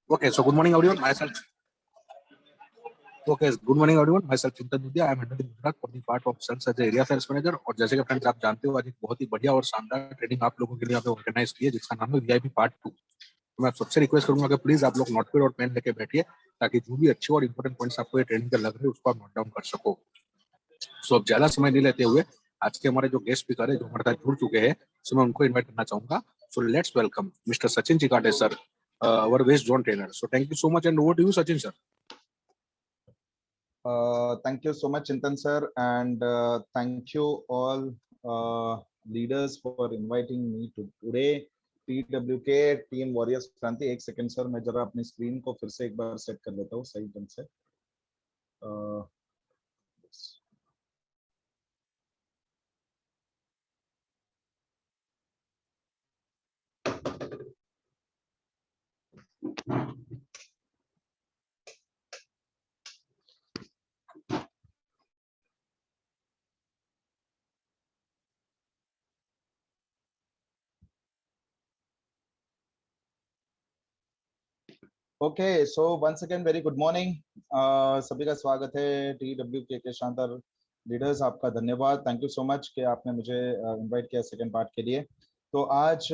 Okay, so good morning everyone. Myself. Okay, good morning everyone. Myself Chintan Dudia. I am handling Gujarat for the part of sales as area sales manager. और जैसे कि friends आप जानते हो आज एक बहुत ही बढ़िया और शानदार ट्रेनिंग आप लोगों के लिए यहाँ पे ऑर्गेनाइज की है जिसका नाम है वीआईपी पार्ट 2। तो मैं सबसे रिक्वेस्ट करूंगा कि प्लीज आप लोग नोटपैड और पेन लेके बैठिए ताकि जो भी अच्छे और इंपॉर्टेंट पॉइंट्स आपको ये ट्रेनिंग के लग रहे हैं उसको आप नोट डाउन कर सको। सो अब ज्यादा समय नहीं लेते हुए आज के हमारे जो गेस्ट स्पीकर है जो हमारे साथ जुड़ चुके हैं सो मैं उनको इन्वाइट करना चाहूंगा। So let's welcome mister Sachin Chikate sir, our West Zone trainer. So thank you so much and over to you, Sachin sir. Thank you so much, Chintan sir, and thank you all leaders for inviting me to today. TWK Team Warriors क्रांति। एक second sir, मैं जरा अपनी screen को फिर से एक बार set कर लेता हूँ सही ढंग से। Okay, so once again very good morning. सभी का स्वागत है TWK के शानदार लीडर्स। आपका धन्यवाद, थैंक यू सो मच कि आपने मुझे इनवाइट किया सेकंड पार्ट के लिए। तो आज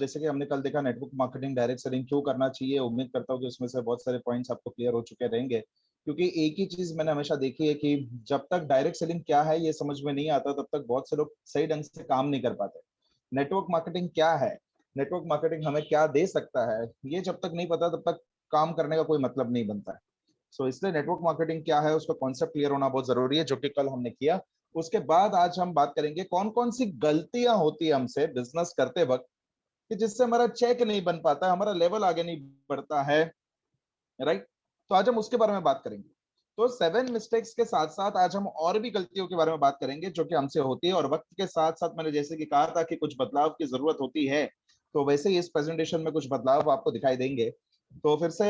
जैसे कि हमने कल देखा नेटवर्क मार्केटिंग डायरेक्ट सेलिंग क्यों करना चाहिए, उम्मीद करता हूँ कि उसमें से बहुत सारे पॉइंट्स आपको क्लियर हो चुके रहेंगे। क्योंकि एक ही चीज मैंने हमेशा देखी है कि जब तक डायरेक्ट सेलिंग क्या है ये समझ में नहीं आता तब तक बहुत से लोग सही ढंग से काम नहीं कर पाते। नेटवर्क मार्केटिंग क्या है, नेटवर्क मार्केटिंग हमें क्या दे सकता है, ये जब तक नहीं पता तब तक काम करने का कोई मतलब नहीं बनता है। सो इसलिए नेटवर्क मार्केटिंग क्या है उसका कॉन्सेप्ट क्लियर होना बहुत जरूरी है, जो कि कल हमने किया। उसके बाद आज हम बात करेंगे कौन कौन सी गलतियां होती है हमसे बिजनेस करते वक्त कि जिससे हमारा चेक नहीं बन पाता, हमारा लेवल आगे नहीं बढ़ता है, राइट। तो आज हम उसके बारे में बात करेंगे। तो 7 मिस्टेक्स के साथ साथ आज हम और भी गलतियों के बारे में बात करेंगे जो कि हमसे होती है, और वक्त के साथ साथ मैंने जैसे कि कहा था कि कुछ बदलाव की जरूरत होती है, तो वैसे ही इस प्रेजेंटेशन में कुछ बदलाव आपको दिखाई देंगे। तो फिर से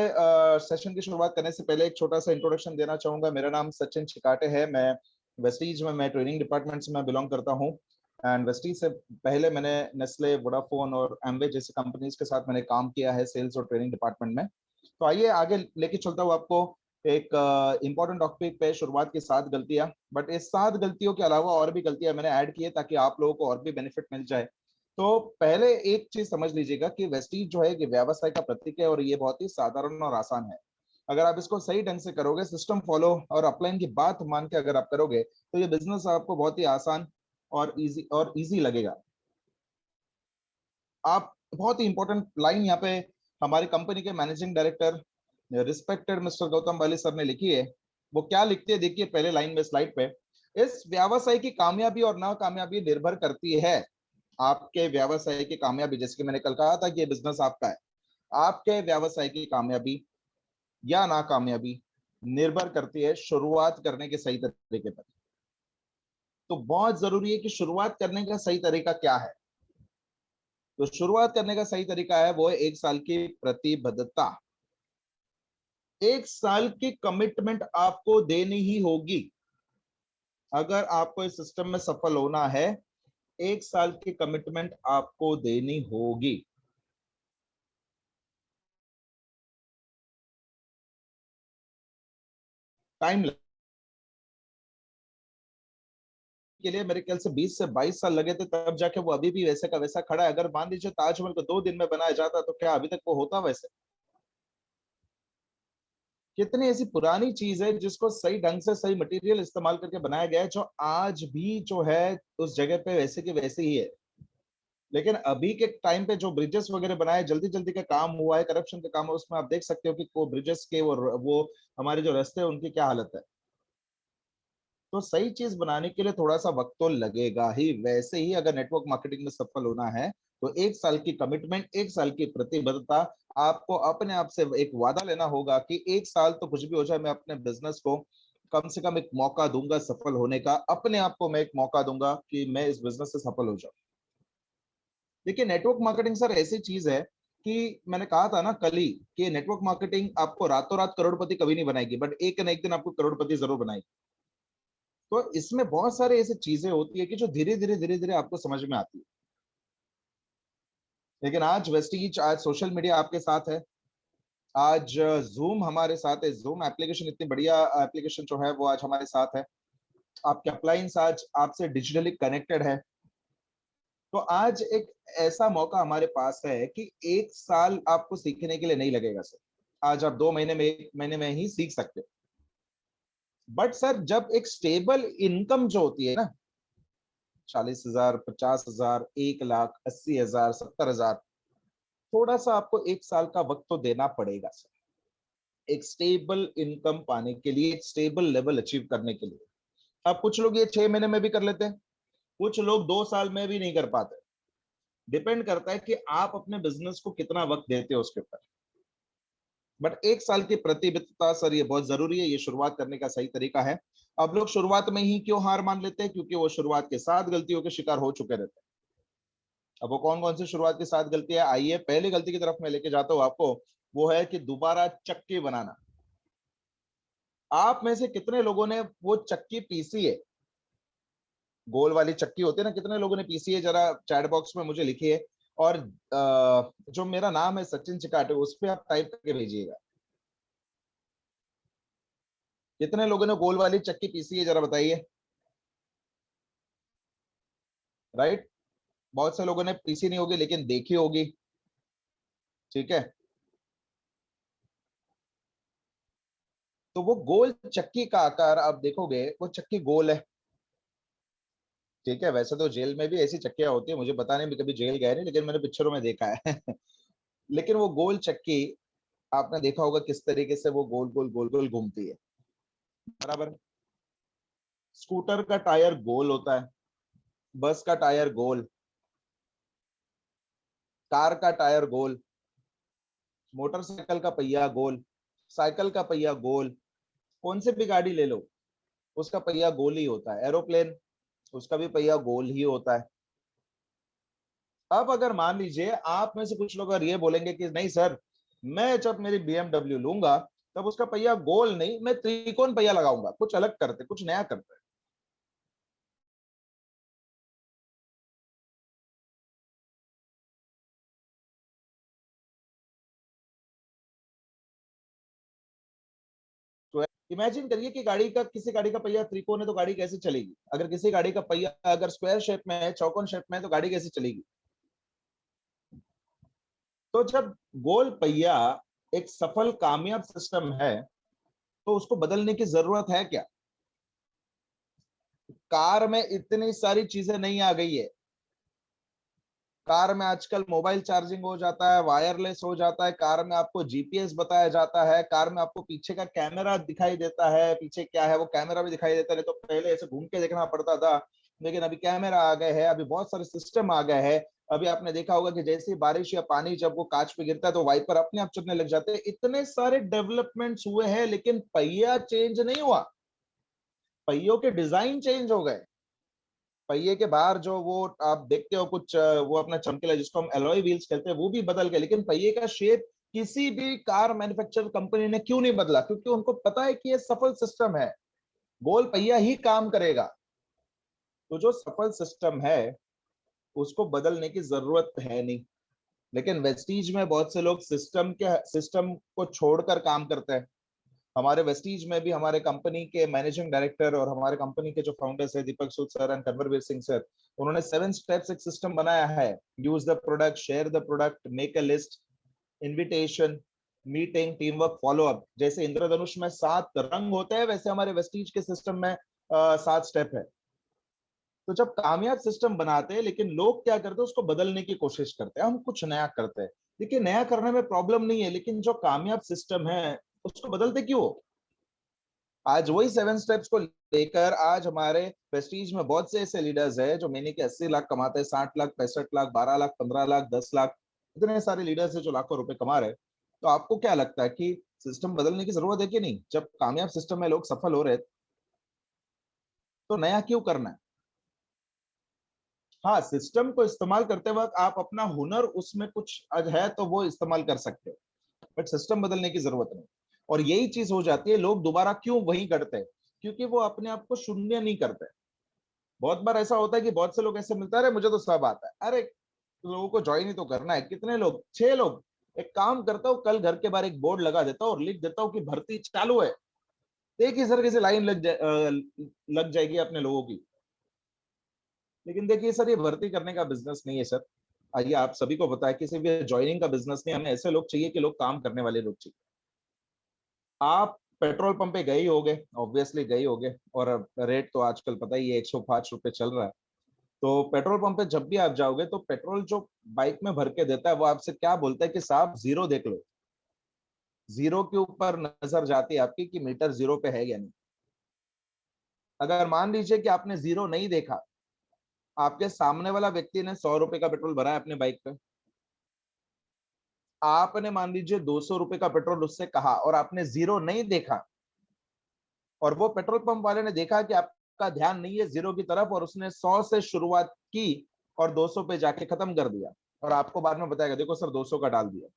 सेशन की शुरुआत करने से पहले एक छोटा सा इंट्रोडक्शन देना चाहूंगा। मेरा नाम सचिन चिकाटे है, मैं वेस्टीज में मैं ट्रेनिंग डिपार्टमेंट से मैं बिलोंग करता हूँ। एंड वेस्टीज से पहले मैंने नेस्ले, वोडाफोन और एमवे जैसे कंपनीज के साथ मैंने काम किया है सेल्स और ट्रेनिंग डिपार्टमेंट में। तो आइए आगे लेके चलता हूँ आपको एक इंपॉर्टेंट टॉपिक पे, शुरुआत की 7 गलतियां। बट इस 7 गलतियों के अलावा और भी गलतियां मैंने ऐड की है ताकि आप लोगों को और भी बेनिफिट मिल जाए। तो पहले एक चीज समझ लीजिएगा कि वेस्टीज जो है कि व्यवसाय का प्रतीक है और ये बहुत ही साधारण और आसान है। अगर आप इसको सही ढंग से करोगे, सिस्टम फॉलो और अपलाइन की बात मान के अगर आप करोगे तो ये बिजनेस आपको बहुत ही आसान और इजी लगेगा। आप बहुत ही इंपॉर्टेंट लाइन यहाँ पे हमारी कंपनी के managing director respected mister Gautam Bali sir ने लिखी है। वो क्या लिखते हैं देखिए पहले लाइन में स्लाइड पे। इस व्यवसाय की कामयाबी और नाकामयाबी निर्भर करती है आपके व्यवसाय की कामयाबी, जैसे कि मैंने कल कहा था कि ये बिजनेस आपका है, आपके व्यवसाय की कामयाबी या नाकामयाबी निर्भर करती है शुरुआत करने के सही तरीके पर। तो बहुत जरूरी है कि शुरुआत करने का सही तरीका क्या है। तो शुरुआत करने का सही तरीका है वो है 1 साल की प्रतिबद्धता। 1 साल की कमिटमेंट आपको देनी ही होगी अगर आपको इस सिस्टम में सफल होना है। 1 साल की कमिटमेंट आपको देनी होगी। टाइम के लिए मेरे ख्याल से 20 से 22 साल लगे थे, तब जाके वो अभी भी वैसे का वैसा खड़ा है। अगर मान लीजिए ताजमहल को 2 दिन में बनाया जाता तो क्या अभी तक वो होता वैसे? कितनी ऐसी पुरानी चीज है जिसको सही ढंग से सही मटेरियल इस्तेमाल करके बनाया गया है, जो आज भी जो है उस जगह पे वैसे की वैसे ही है। लेकिन अभी के टाइम पे जो ब्रिजेस वगैरह बनाए, जल्दी जल्दी का काम हुआ है, करप्शन का काम है, उसमें आप देख सकते हो कि वो ब्रिजेस के वो हमारे जो रास्ते हैं उनकी क्या हालत है। तो सही चीज बनाने के लिए थोड़ा सा वक्त तो लगेगा ही। वैसे ही अगर नेटवर्क मार्केटिंग में सफल होना है तो 1 साल की कमिटमेंट, 1 साल की प्रतिबद्धता, आपको अपने आप से एक वादा लेना होगा कि 1 साल तो कुछ भी हो जाए मैं अपने बिजनेस को कम से कम एक मौका दूंगा सफल होने का। अपने आप को मैं एक मौका दूंगा कि मैं इस बिजनेस से सफल हो जाऊं। देखिए नेटवर्क मार्केटिंग सर ऐसी चीज है कि मैंने कहा था ना कल ही कि नेटवर्क मार्केटिंग आपको रातों रात करोड़पति कभी नहीं बनाएगी, बट एक न एक दिन आपको करोड़पति जरूर बनाएगी। तो इसमें बहुत सारे ऐसी चीजें होती है कि जो धीरे धीरे आपको समझ में आती है। लेकिन आज वेस्टीज, आज सोशल मीडिया आपके साथ है, आज जूम हमारे साथ है। जूम एप्लीकेशन इतनी बढ़िया एप्लीकेशन जो है वो आज हमारे साथ है। आपके अप्लायंस आज आपसे डिजिटली कनेक्टेड है। तो आज एक ऐसा मौका हमारे पास है कि 1 साल आपको सीखने के लिए नहीं लगेगा सर। आज आप 2 महीने में, 1 महीने में ही सीख सकते हो। बट सर जब एक स्टेबल इनकम जो होती है ना, 40,000, 50,000, 1 लाख, 80,000, 70,000, थोड़ा सा आपको 1 साल का वक्त तो देना पड़ेगा सर, एक स्टेबल इनकम पाने के लिए, एक स्टेबल लेवल अचीव करने के लिए। अब कुछ लोग ये 6 महीने में भी कर लेते हैं, कुछ लोग 2 साल में भी नहीं कर पाते। डिपेंड करता है कि आप अपने बिजनेस को कितना वक्त देते हो उसके ऊपर। बट 1 साल की प्रतिबद्धता सर ये बहुत जरूरी है, ये शुरुआत करने का सही तरीका है। अब लोग शुरुआत में ही क्यों हार मान लेते हैं? क्योंकि वो शुरुआत के 7 गलतियों के शिकार हो चुके रहते हैं। अब वो कौन कौन सी शुरुआत की 7 गलती है, आइए पहली गलती की तरफ मैं लेके जाता हूँ आपको। वो है कि दोबारा चक्की बनाना। आप में से कितने लोगों ने वो चक्की पीसी है? गोल वाली चक्की होती है ना, कितने लोगों ने पीसी है? जरा चैट बॉक्स में मुझे लिखिए। और जो मेरा नाम है सचिन चिकाटे, उस पर आप टाइप करके भेजिएगा। कितने लोगों ने गोल वाली चक्की पीसी है, जरा बताइए। राइट, बहुत से लोगों ने पीसी नहीं होगी लेकिन देखी होगी। ठीक है, तो वो गोल चक्की का आकार आप देखोगे, वो चक्की गोल है। ठीक है, वैसे तो जेल में भी ऐसी चक्कियां होती है, मुझे पता नहीं, मैं कभी जेल गया नहीं, लेकिन मैंने पिक्चरों में देखा है। लेकिन वो गोल चक्की आपने देखा होगा किस तरीके से वो गोल गोल गोल गोल घूमती है, बराबर। स्कूटर का टायर गोल होता है, बस का टायर गोल, कार का टायर गोल, मोटरसाइकिल का पहिया गोल, साइकिल का पहिया गोल, कौन से भी गाड़ी ले लो उसका पहिया गोल ही होता है। एरोप्लेन, उसका भी पहिया गोल ही होता है। अब अगर मान लीजिए आप में से कुछ लोग अगर ये बोलेंगे कि नहीं सर, मैं जब मेरी BMW लूंगा तब उसका पहिया गोल नहीं, मैं त्रिकोण पहिया लगाऊंगा, कुछ अलग करते, कुछ नया करते। तो इमेजिन करिए कि गाड़ी का, किसी गाड़ी का पहिया त्रिकोण है तो गाड़ी कैसे चलेगी? अगर किसी गाड़ी का पहिया अगर स्क्वायर शेप में है, चौकोन शेप में है, तो गाड़ी कैसे चलेगी? तो जब गोल पहिया एक सफल कामयाब सिस्टम है, तो उसको बदलने की जरूरत है क्या? कार में इतनी सारी चीजें नहीं आ गई है। कार में आजकल मोबाइल चार्जिंग हो जाता है, वायरलेस हो जाता है, कार में आपको जीपीएस बताया जाता है, कार में आपको पीछे का कैमरा दिखाई देता है, पीछे क्या है वो कैमरा भी दिखाई देता है। नहीं तो पहले ऐसे घूम के देखना पड़ता था, लेकिन अभी कैमरा आ गए हैं, अभी बहुत सारे सिस्टम आ गए हैं। अभी आपने देखा होगा कि जैसे ही बारिश या पानी जब वो कांच पे गिरता है तो वाइपर अपने आप चलने लग जाते हैं। इतने सारे डेवलपमेंट्स हुए हैं लेकिन पहिया चेंज नहीं हुआ, पहियों के डिजाइन चेंज हो गए। पहिए के बाहर जो वो आप देखते हो कुछ वो अपना चमकीला, जिसको हम एलॉय व्हील्स कहते हैं, वो भी बदल गए, लेकिन पहिए का शेप किसी भी कार मैन्युफैक्चर कंपनी ने क्यों नहीं बदला? क्योंकि उनको पता है कि ये सफल सिस्टम है, गोल पहिया ही काम करेगा। तो जो सफल सिस्टम है उसको बदलने की जरूरत है नहीं। लेकिन वेस्टीज में बहुत से लोग सिस्टम को छोड़कर काम करते हैं। हमारे वेस्टीज में भी हमारे कंपनी के मैनेजिंग डायरेक्टर और हमारे कंपनी के जो फाउंडर्स है, दीपक सूद सर एंड कन्वरवीर सिंह सर, उन्होंने 7 स्टेप्स एक सिस्टम बनाया है। Use the product, share the product, make a list, invitation, meeting, team work, follow up. जैसे इंद्रधनुष में 7 रंग होते हैं, वैसे हमारे वेस्टीज के सिस्टम में 7 स्टेप है। तो जब कामयाब सिस्टम बनाते हैं, लेकिन लोग क्या करते हैं, उसको बदलने की कोशिश करते हैं, हम कुछ नया करते हैं। देखिए नया करने में प्रॉब्लम नहीं है, लेकिन जो कामयाब सिस्टम है उसको बदलते क्यों? आज वही 7 स्टेप्स को लेकर आज हमारे प्रेस्टीज में बहुत से ऐसे लीडर्स हैं जो महीने के 80 लाख कमाते हैं, 60 लाख, 65 लाख, 12 लाख, 15 लाख, 10 लाख। इतने सारे लीडर्स हैं जो लाखों रुपए कमा रहे हैं। तो आपको क्या लगता है कि सिस्टम बदलने की जरूरत है कि नहीं? जब कामयाब सिस्टम में लोग सफल हो रहे हैं, तो नया क्यों करना है? हाँ, सिस्टम को इस्तेमाल करते वक्त आप अपना हुनर उसमें कुछ है तो वो इस्तेमाल कर सकते हो, बट सिस्टम बदलने की जरूरत नहीं। और यही चीज हो जाती है, लोग दोबारा क्यों वही करते हैं? क्योंकि वो अपने आप को शून्य नहीं करते। बहुत बार ऐसा होता है कि बहुत से लोग ऐसे मिलता है, अरे मुझे तो सब आता है। अरे लोगों को ज्वाइन ही तो करना है, कितने लोग? 6 लोग। एक काम करता हूँ, कल घर के बाहर एक बोर्ड लगा देता हूँ और लिख देता हूँ कि भर्ती चालू है। एक ही तरीके से लाइन लग जाएगी अपने लोगों की। लेकिन देखिए सर, ये भर्ती करने का बिजनेस नहीं है सर। आइए, आप सभी को पता है कि सिर्फ ये ज्वाइनिंग का बिजनेस नहीं, हमें ऐसे लोग चाहिए कि लोग काम करने वाले लोग चाहिए। आप पेट्रोल पंप पे गए ही होगे, ऑब्वियसली गए ही होगे, और रेट तो आजकल पता ही है, 105 रुपए चल रहा है। तो पेट्रोल पंप पे जब भी आप जाओगे तो पेट्रोल जो बाइक में भर के देता है वो आपसे क्या बोलता है कि साहब जीरो देख लो। जीरो के ऊपर नजर जाती है आपकी कि मीटर जीरो पे है या नहीं। अगर मान लीजिए कि आपने जीरो नहीं देखा, आपके सामने वाला व्यक्ति ने 100 रुपए का पेट्रोल भरा है अपने बाइक पे, आपने मान लीजिए 200 रुपए का पेट्रोल उससे कहा और आपने जीरो नहीं देखा, और वो पेट्रोल पंप वाले ने देखा कि आपका ध्यान नहीं है जीरो की तरफ, और उसने 100 से शुरुआत की और 200 पे जाके खत्म कर दिया, और आपको बाद में बताएगा देखो सर 200 का डाल दिया,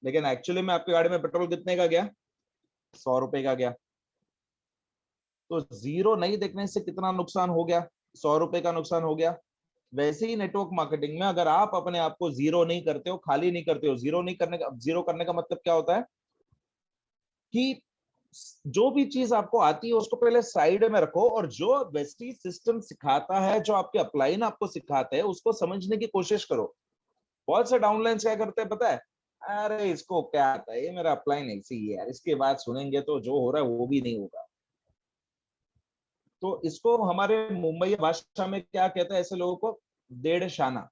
लेकिन एक्चुअली में आपकी गाड़ी में पेट्रोल कितने का गया? 100 रुपए का गया। तो जीरो नहीं देखने से कितना नुकसान हो गया? 100 रुपए का नुकसान हो गया। वैसे ही नेटवर्क मार्केटिंग में अगर आप अपने आप को जीरो नहीं करते हो, खाली नहीं करते हो, जीरो करने का मतलब क्या होता है कि जो भी चीज आपको आती है उसको पहले साइड में रखो, और जो वेस्टीज सिस्टम सिखाता है, जो आपके अपलाइन आपको सिखाते हैं, उसको समझने की कोशिश करो। बहुत से डाउनलाइंस क्या करते हैं पता है? अरे इसको क्या आता है, ये मेरा अपलाइन ऐसी ही है यार, इसके बाद सुनेंगे तो जो हो रहा है वो भी नहीं होगा। तो इसको हमारे मुंबई भाषा में क्या कहते हैं ऐसे लोगों को? डेढ़ शाना।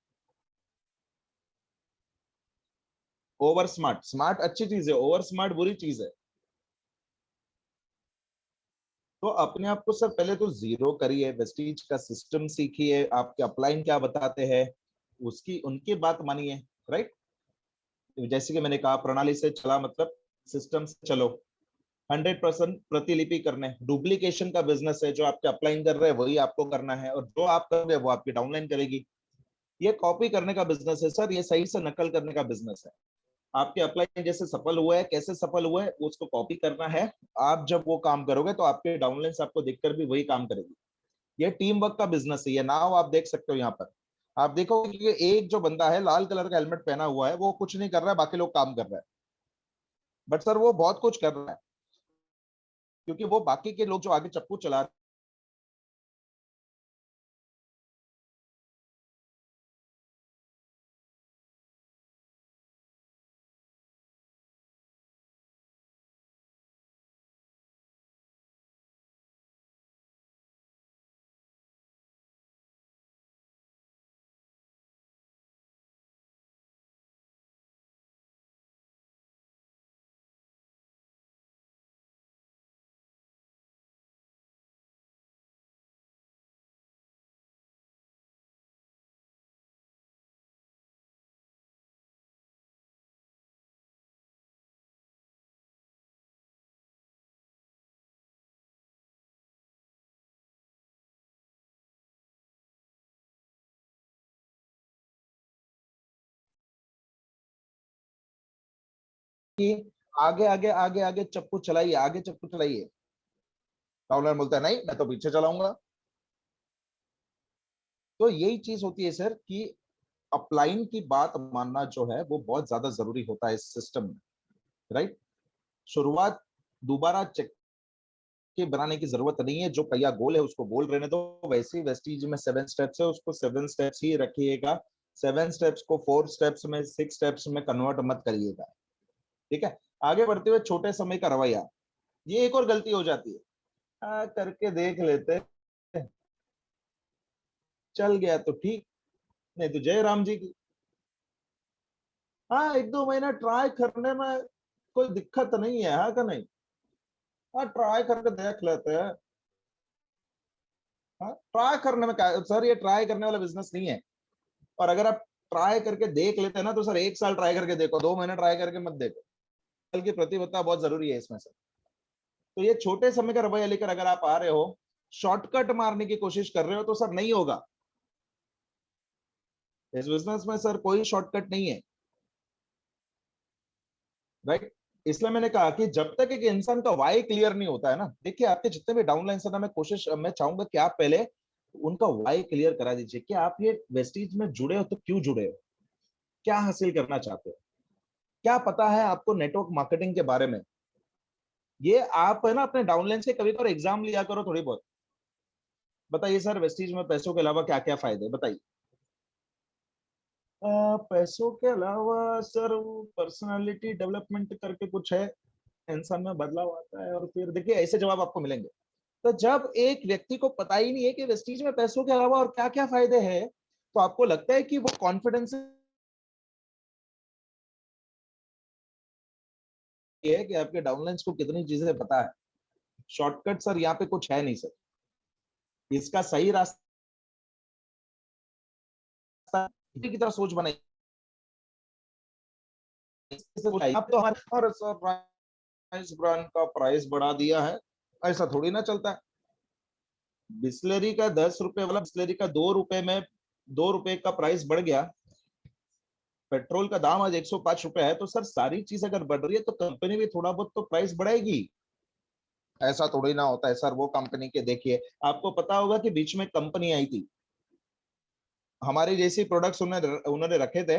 Over smart. स्मार्ट अच्छी चीज है, ओवर स्मार्ट बुरी चीज है। तो अपने आप को सर पहले तो जीरो करिए, वेस्टीज का सिस्टम सीखिए, आपके अपलाइन क्या बताते हैं उसकी उनकी बात मानिए, राइट। जैसे कि मैंने कहा, प्रणाली से चला मतलब सिस्टम से चलो। 100% प्रतिलिपि करने, डुप्लीकेशन का बिजनेस है, जो आपके अपलाइन कर रहे हैं वही आपको करना है, और जो आप कर रहे हैं वो आपकी डाउनलाइन करेगी। ये कॉपी करने का बिजनेस है सर, ये सही से नकल करने का बिजनेस है। आपके अपलाइन जैसे सफल हुआ है, कैसे सफल हुआ है उसको कॉपी करना है। आप जब वो काम करोगे तो आपके डाउनलाइंस आपको देखकर भी वही काम करेगी। ये टीम वर्क का बिजनेस है। ये नाव आप देख सकते हो यहाँ पर। आप देखोगे कि एक जो बंदा है लाल कलर का हेलमेट पहना हुआ है, वो कुछ नहीं कर रहा है, बाकी लोग काम कर रहे हैं, बट सर वो बहुत कुछ कर रहा है, क्योंकि वो बाकी के लोग जो आगे चप्पू चला कि आगे आगे आगे आगे चप्पू चलाइए, आगे चप्पू चलाइए, राहुल बोलता है नहीं मैं तो पीछे चलाऊंगा। तो यही चीज होती है सर कि अपलाइन की बात मानना जो है वो बहुत ज्यादा जरूरी होता है इस सिस्टम में, राइट। शुरुआत दोबारा चेक के बनाने की जरूरत नहीं है, जो पहिया गोल है उसको गोल रहने दो। वैसे ही वेस्टीज में 7 स्टेप्स है, उसको 7 स्टेप्स ही रखिएगा। 7 स्टेप्स को 4 स्टेप्स में 6 स्टेप्स में कन्वर्ट मत करिएगा, ठीक है। आगे बढ़ते हुए छोटे समय का रवैया, ये एक और गलती हो जाती है। करके देख लेते, चल गया तो ठीक, नहीं तो जय राम जी की। हाँ, 1-2 महीना ट्राई करने में कोई दिक्कत नहीं है, हाँ का नहीं। हाँ, ट्राई करके देख लेते हैं। हाँ, ट्राई करने में क्या सर, ये ट्राई करने वाला बिजनेस नहीं है। और अगर आप ट्राई करके देख लेते हैं ना, तो सर 1 साल ट्राई करके देखो, 2 महीने ट्राई करके मत देखो। बल्कि प्रतिबद्धता बहुत जरूरी है इसमें सर। तो ये छोटे समय का रवैया लेकर अगर आप आ रहे हो, शॉर्टकट मारने की कोशिश कर रहे हो, तो सर नहीं होगा। इस बिजनेस में सर कोई शॉर्टकट नहीं है, राइट। इसलिए मैंने कहा कि जब तक एक इंसान का वाई क्लियर नहीं होता है ना, देखिए आपके जितने भी डाउनलाइन सर ना, मैं चाहूंगा कि आप पहले उनका वाई क्लियर करा दीजिए कि आप ये वेस्टीज में जुड़े हो तो क्यों जुड़े हो, क्या हासिल करना चाहते हो। क्या पता है आपको नेटवर्क मार्केटिंग के बारे में? ये आप है ना अपने डाउनलाइन से कभी कभी एग्जाम लिया करो थोड़ी बहुत। बताइए सर, वेस्टीज में पैसों के अलावा क्या क्या फायदे, बताइए। पैसों के अलावा सर वो पर्सनालिटी डेवलपमेंट करके कुछ है, इंसान में बदलाव आता है, और फिर देखिए ऐसे जवाब आपको मिलेंगे। तो जब एक व्यक्ति को पता ही नहीं है कि वेस्टीज में पैसों के अलावा और क्या क्या फायदे हैं, तो आपको लगता है कि वो कॉन्फिडेंस है कि आपके डाउनलाइंस को कितनी चीजें पता है। शॉर्टकट सर यहाँ पे कुछ है नहीं सर। इसका सही रास्ता की तरह सोच बनाई। अब तो हमारे और सर प्राइस ब्रांड का प्राइस बढ़ा दिया है, ऐसा थोड़ी ना चलता है। बिस्लरी का 10 रुपए वाला बिस्लरी का 2 रुपए में 2 रुपए का प्राइस बढ़ गया। पेट्रोल का दाम आज 105 रुपए है, तो सर सारी चीज अगर बढ़ रही है तो कंपनी भी थोड़ा बहुत तो प्राइस बढ़ाएगी। ऐसा थोड़ी ना होता है सर। वो कंपनी के देखिए, आपको पता होगा कि बीच में कंपनी आई थी, हमारी जैसी प्रोडक्ट्स उन्होंने रखे थे,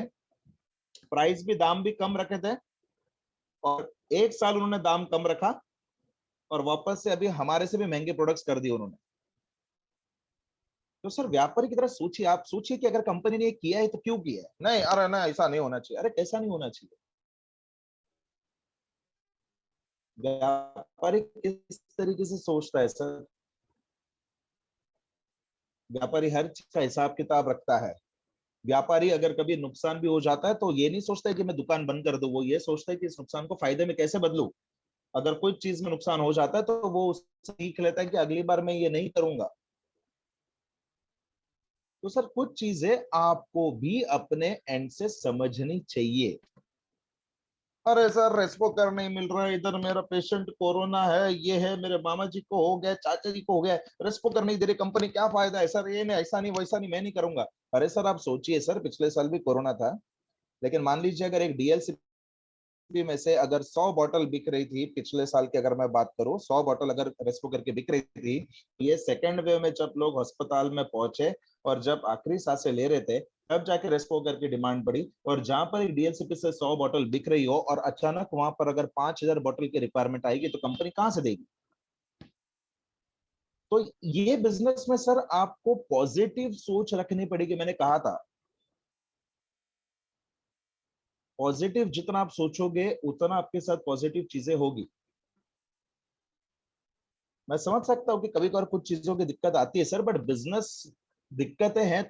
प्राइस भी दाम भी कम रखे थे, और 1 साल उन्होंने दाम कम रखा और वापस से अभी हमारे से भी महंगे प्रोडक्ट्स कर दिए उन्होंने। तो सर व्यापारी की तरह सोचिए, आप सोचिए कि अगर कंपनी ने किया है तो क्यों किया है। नहीं, अरे ना ऐसा नहीं होना चाहिए। अरे कैसा नहीं होना चाहिए? व्यापारी किस तरीके से सोचता है सर? व्यापारी हर चीज का हिसाब किताब रखता है। व्यापारी अगर कभी नुकसान भी हो जाता है तो ये नहीं सोचता है कि मैं दुकान बंद कर दूं, वो ये सोचता है कि इस नुकसान को फायदे में कैसे बदलूं। अगर कोई चीज में नुकसान हो जाता है तो वो उससे सीख लेता है कि अगली बार मैं ये नहीं करूंगा। तो सर कुछ चीजें आपको भी अपने एंड से समझनी चाहिए। अरे सर रेस्पो नहीं मिल रहा है, इधर मेरा पेशेंट कोरोना है, ये है, मेरे मामा जी को हो गया, चाचा जी को हो गया, रेस्पो नहीं दे रही कंपनी, क्या फायदा है सर? ये नहीं, ऐसा नहीं वैसा नहीं, मैं नहीं करूंगा। अरे सर आप सोचिए सर, पिछले साल भी कोरोना था, लेकिन मान लीजिए अगर एक डीएलसी में से अगर 100 बॉटल बिक रही थी, पिछले साल की अगर मैं बात करूं, 100 बॉटल अगर रेस्पो करके बिक रही थी, ये सेकेंड वेव में जब लोग अस्पताल में पहुंचे और जब आखिरी सांसें ले रहे थे, तब जाके रेस्पो करके डिमांड बढ़ी। और जहां पर एक डीएलसीपी से 100 बॉटल बिक रही हो और अचानक वहां पर अगर 5,000 बॉटल की रिक्वायरमेंट आएगी तो कंपनी कहां से देगी? तो ये बिजनेस में सर आपको पॉजिटिव सोच रखनी पड़ेगी। मैंने कहा था, पॉजिटिव जितना आप सोचोगे उतना आपके साथ पॉजिटिव चीजें होगी। मैं समझ सकता हूँ कि कभी कभार कुछ चीजों की दिक्कत आती है सर, बट बिजनेस दिक्कतें हैं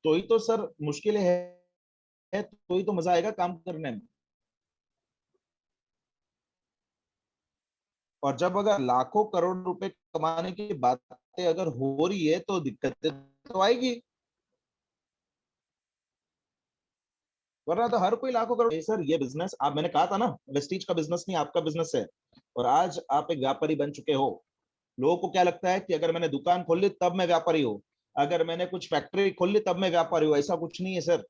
तो ही तो सर मुश्किलें है तो ही तो मजा आएगा काम करने में। और जब अगर लाखों करोड़ रुपए कमाने की बातें अगर हो रही है तो दिक्कतें तो आएगी, वरना तो हर कोई लाखों करोड़। सर ये बिजनेस, आप, मैंने कहा था ना, वेस्टीज का बिजनेस नहीं आपका बिजनेस है, और आज आप एक व्यापारी बन चुके हो। लोगों को क्या लगता है कि अगर मैंने दुकान खोल ली तब मैं व्यापारी हूँ, अगर मैंने कुछ फैक्ट्री खोल ली तब मैं व्यापारी हूँ। ऐसा कुछ नहीं है सर।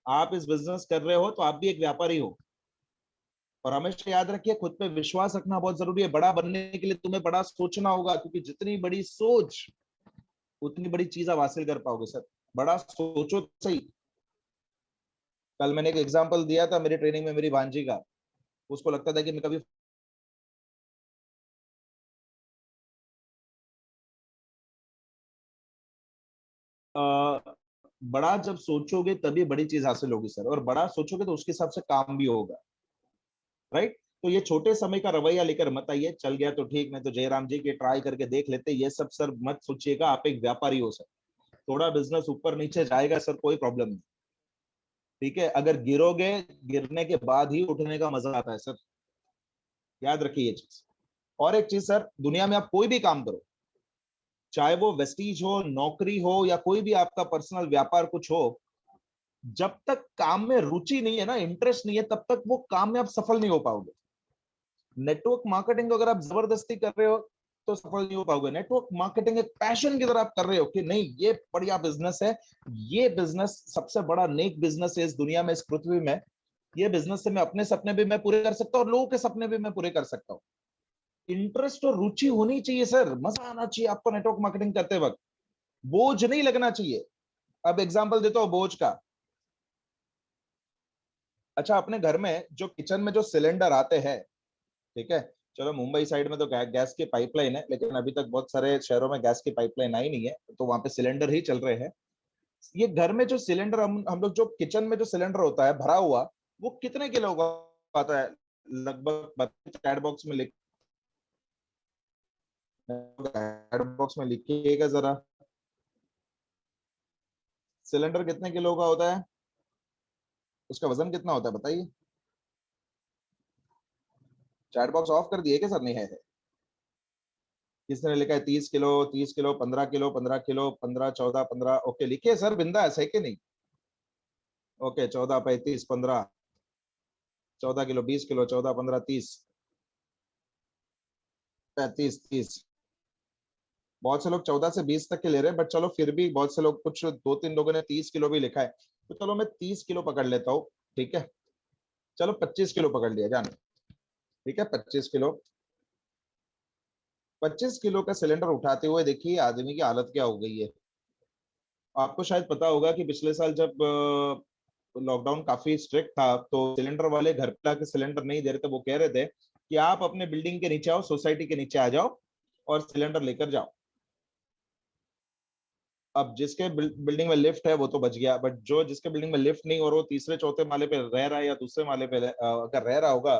आप इस बिजनेस कर रहे हो तो आप भी एक व्यापारी हो। और हमेशा याद रखिए, खुद पे विश्वास रखना बहुत जरूरी है। बड़ा बनने के लिए तुम्हें बड़ा सोचना होगा, क्योंकि जितनी बड़ी सोच उतनी बड़ी चीज आप हासिल कर पाओगे सर। बड़ा सोचो तो सही। कल मैंने एक एग्जांपल दिया था मेरी ट्रेनिंग में मेरी भांजी का। उसको लगता था कि मैं कभी बड़ा जब सोचोगे तभी बड़ी चीज हासिल होगी सर, और बड़ा सोचोगे तो उसके हिसाब से काम भी होगा। राइट? तो ये छोटे समय का रवैया लेकर मत आइए, चल गया तो ठीक, नहीं तो जयराम जी के ट्राई करके देख लेते, ये सब सर मत सोचिएगा। आप एक व्यापारी हो सर, थोड़ा बिजनेस ऊपर नीचे जाएगा सर, कोई प्रॉब्लम नहीं। ठीक है? अगर गिरोगे, गिरने के बाद ही उठने का मजा आता है सर, याद रखिए ये चीज। और एक चीज सर, दुनिया में आप कोई भी काम करो, चाहे वो वेस्टीज हो, नौकरी हो, या कोई भी आपका पर्सनल व्यापार कुछ हो, जब तक काम में रुचि नहीं है ना, इंटरेस्ट नहीं है, तब तक वो काम में आप सफल नहीं हो पाओगे। नेटवर्क मार्केटिंग अगर आप जबरदस्ती कर रहे हो तो सफल नहीं हो पाओगे। नेटवर्क मार्केटिंग एक पैशन की तरह आप कर रहे हो कि नहीं ये बढ़िया बिजनेस है, ये बिजनेस सबसे बड़ा नेक बिजनेस है इस दुनिया में, इस पृथ्वी में। ये बिजनेस से मैं अपने सपने भी मैं पूरे कर सकता हूँ और लोगों के सपने भी मैं पूरे कर सकता हूँ। इंटरेस्ट और रुचि होनी चाहिए सर, मजा आना चाहिए आपको नेटवर्क मार्केटिंग करते वक्त, बोझ नहीं लगना चाहिए। अब एग्जांपल देता हूँ बोझ का। अच्छा, अपने घर में जो किचन में जो सिलेंडर आते हैं, ठीक है, चलो मुंबई साइड में तो गैस की पाइपलाइन है, लेकिन अभी तक बहुत सारे शहरों में गैस की पाइपलाइन आई नहीं है, तो वहां पे सिलेंडर ही चल रहे हैं। ये घर में जो सिलेंडर हम लोग जो किचन में जो सिलेंडर होता है भरा हुआ, वो कितने किलो का आता है लगभग? चैट बॉक्स में लिखिएगा जरा, सिलेंडर कितने किलो का होता है, उसका वजन कितना होता है बताइए। चैट बॉक्स ऑफ कर दिए क्या सर? नहीं है? किसने लिखा है 30 kilo, 30 kilo, 15 kilo, 15 kilo, 15, 14, 15? Okay, लिखिए सर, बिंदास है कि नहीं? Okay, 14, 35, 15, 14 kilo, 20 kilo, 14, 15, 30, 35, 30। बहुत से लोग 14 से 20 तक के ले रहे हैं, बट चलो फिर भी बहुत से लोग, कुछ 2-3 लोगों ने 30 किलो भी लिखा है, तो चलो मैं 30 किलो पकड़ लेता हूँ। ठीक है, चलो 25 किलो पकड़ लिया जाने। ठीक है, 25 किलो। 25 किलो का सिलेंडर उठाते हुए देखिए आदमी की हालत क्या हो गई है। आपको शायद पता होगा कि पिछले साल जब लॉकडाउन काफी स्ट्रिक्ट था, तो सिलेंडर वाले घर पे आके सिलेंडर नहीं दे रहे थे। वो कह रहे थे कि आप अपने बिल्डिंग के नीचे आओ, सोसाइटी के नीचे आ जाओ और सिलेंडर लेकर जाओ। अब जिसके बिल्डिंग में लिफ्ट है वो तो बच गया, बट जो जिसके बिल्डिंग में लिफ्ट नहीं और वो तीसरे चौथे माले पे रह रहा है या दूसरे माले पे अगर रह रहा होगा,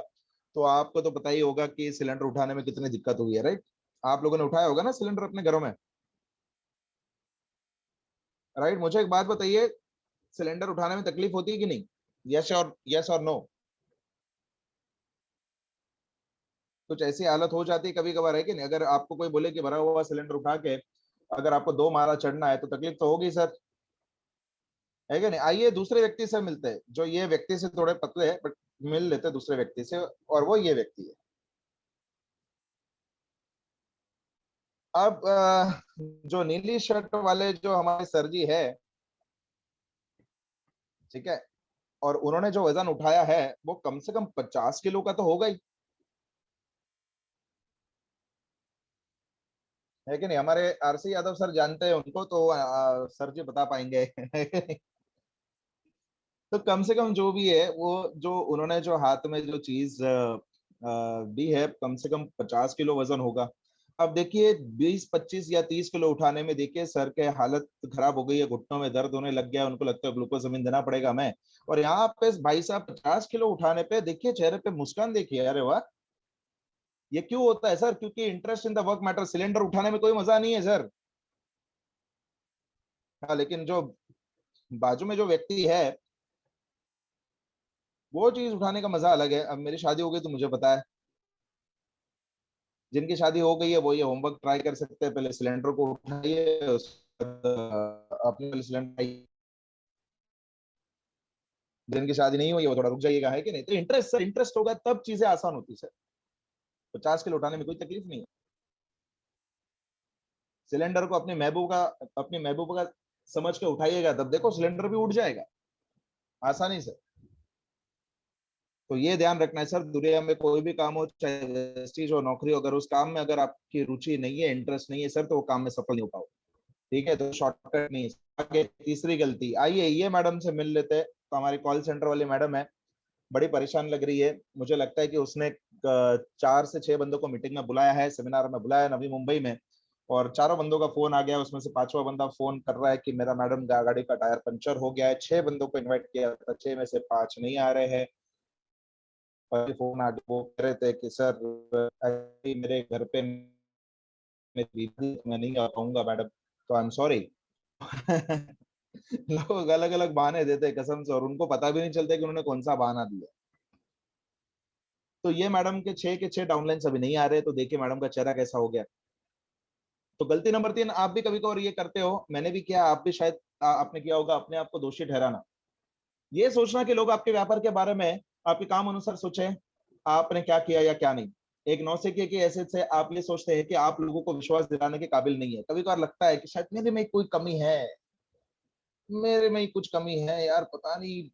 तो आपको तो पता ही होगा कि सिलेंडर उठाने में कितनी दिक्कत हुई है, राइट? आप लोगों ने उठाया होगा ना सिलेंडर अपने घरों में, राइट? मुझे एक बात बताइए, सिलेंडर उठाने में तकलीफ होती है कि नहीं? यस और नो? कुछ ऐसी हालत हो जाती है कभी कभार, है कि नहीं? अगर आपको कोई बोले कि भरा हुआ सिलेंडर उठा के अगर आपको 2 माला चढ़ना है, तो तकलीफ तो होगी सर, है कि नहीं? आइए दूसरे व्यक्ति से मिलते हैं, जो ये व्यक्ति से थोड़े पतले हैं, बट मिल लेते हैं दूसरे व्यक्ति से, और वो ये व्यक्ति है। अब जो नीली शर्ट वाले जो हमारे सर जी है, ठीक है, और उन्होंने जो वजन उठाया है वो कम से कम 50 किलो का तो होगा ही, है कि नहीं? हमारे आरसी यादव सर जानते हैं उनको, तो सर जी बता पाएंगे। तो कम से कम जो भी है वो, जो उन्होंने जो हाथ में जो चीज दी है, कम से कम 50 किलो वजन होगा। अब देखिए 20, 25 या 30 किलो उठाने में देखिए सर के हालत खराब हो गई है, घुटनों में दर्द होने लग गया है, उनको लगता है ग्लूकोज जमीन देना पड़ेगा हमें। और यहाँ पे भाई साहब 50 किलो उठाने पे देखिए चेहरे पे मुस्कान देखिए, अरे वाह! ये क्यों होता है सर? क्योंकि interest in the work matter. Cylinder उठाने में कोई मजा नहीं है सर। हाँ, लेकिन जो बाजू में जो व्यक्ति है, वो चीज उठाने का मजा अलग है। अब मेरी शादी हो गई तो मुझे पता है, जिनकी शादी हो गई है वो ये होमवर्क ट्राई कर सकते हैं, पहले सिलेंडर को उठाइए, उसके बाद अपने सिलेंडर। जिनकी शादी नहीं हुई है वो थोड़ा रुक जाइएगा, है कि नहीं? तो इंटरेस्ट सर, इंटरेस्ट होगा तब चीजें आसान होती है सर। 50 किलो उठाने में कोई तकलीफ नहीं है। सिलेंडर को अपनी महबूब का समझ के उठाइएगा, तब देखो सिलेंडर भी उठ जाएगा आसानी से। तो ये ध्यान रखना है सर, दुनिया में कोई भी काम हो, चाहे वेस्टीज हो, नौकरी हो, अगर उस काम में अगर आपकी रुचि नहीं है, इंटरेस्ट नहीं है सर, तो वो काम में सफल नहीं हो पाओ। ठीक है, तो शॉर्टकट नहीं है। आगे तीसरी गलती, आइए ये मैडम से मिल लेते हैं। तो हमारी कॉल सेंटर वाली मैडम है, बड़ी परेशान लग रही है। मुझे लगता है कि उसने 4 से 6 बंदों को मीटिंग में बुलाया है, सेमिनार में बुलाया है नवी मुंबई में, और चारों बंदों का फोन आ गया। उसमें से 5वां बंदा फोन कर रहा है कि मेरा मैडम गाड़ी का टायर पंचर हो गया है। 6 बंदों को इन्वाइट किया था, 6 में से 5 नहीं आ रहे हैं। और फोन आ गया, वो कह रहे थे कि सर मेरे घर पे मेरी बीवी, मैं नहीं आ पाऊंगा मैडम, तो आई एम सॉरी। लोग अलग अलग बहाने देते हैं कसम से, और उनको पता भी नहीं चलता कि उन्होंने कौन सा बहाना दिया। तो ये मैडम के 6 डाउनलाइंस अभी नहीं आ रहे, तो देखिए मैडम का चेहरा कैसा हो गया। तो गलती नंबर 3, आप भी कभी कभार ये करते हो, मैंने भी किया, आप भी शायद आपने किया होगा, अपने आप को दोषी ठहराना। ये सोचना कि लोग आपके व्यापार के बारे में आपके काम अनुसार सोचे आपने क्या किया या क्या नहीं। एक नौसिखिए की हैसियत से आप ये सोचते हैं कि आप लोगों को विश्वास दिलाने के काबिल नहीं है। कभी कभार लगता है कि शायद मेरे में कोई कमी है, मेरे में ही कुछ कमी है यार, पता नहीं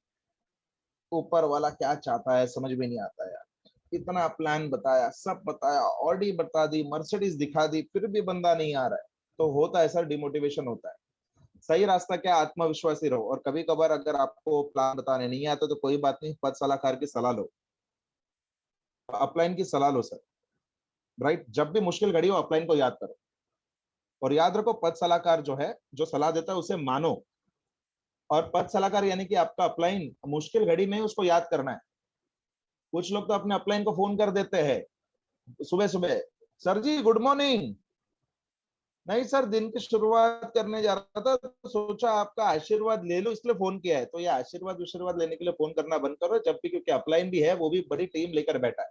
ऊपर वाला क्या चाहता है, समझ में नहीं आता यार। इतना प्लान बताया, सब बताया, ऑडी बता दी, मर्सिडीज दिखा दी, फिर भी बंदा नहीं आ रहा है। तो होता है सर, डिमोटिवेशन होता है। सही रास्ता क्या, आत्मविश्वासी रहो। और कभी कभार अगर आपको प्लान बताने नहीं आता तो कोई बात नहीं, पद सलाहकार की सलाह लो, अपलाइन की सलाह लो सर। राइट, जब भी मुश्किल घड़ी हो अपलाइन को याद करो, और याद रखो पद सलाहकार जो है, जो सलाह देता है उसे मानो। और पद सलाहकार यानी कि आपका अपलाइन मुश्किल घड़ी में उसको याद करना है। कुछ लोग तो अपने अपलाइन को फोन कर देते हैं सुबह सुबह, सर जी गुड मॉर्निंग। नहीं सर, दिन की शुरुआत करने जा रहा था तो सोचा आपका आशीर्वाद ले लो इसलिए फोन किया है। तो ये आशीर्वाद लेने के लिए फोन करना बंद करो जब भी, क्योंकि अपलाइन भी है, वो भी बड़ी टीम लेकर बैठा है।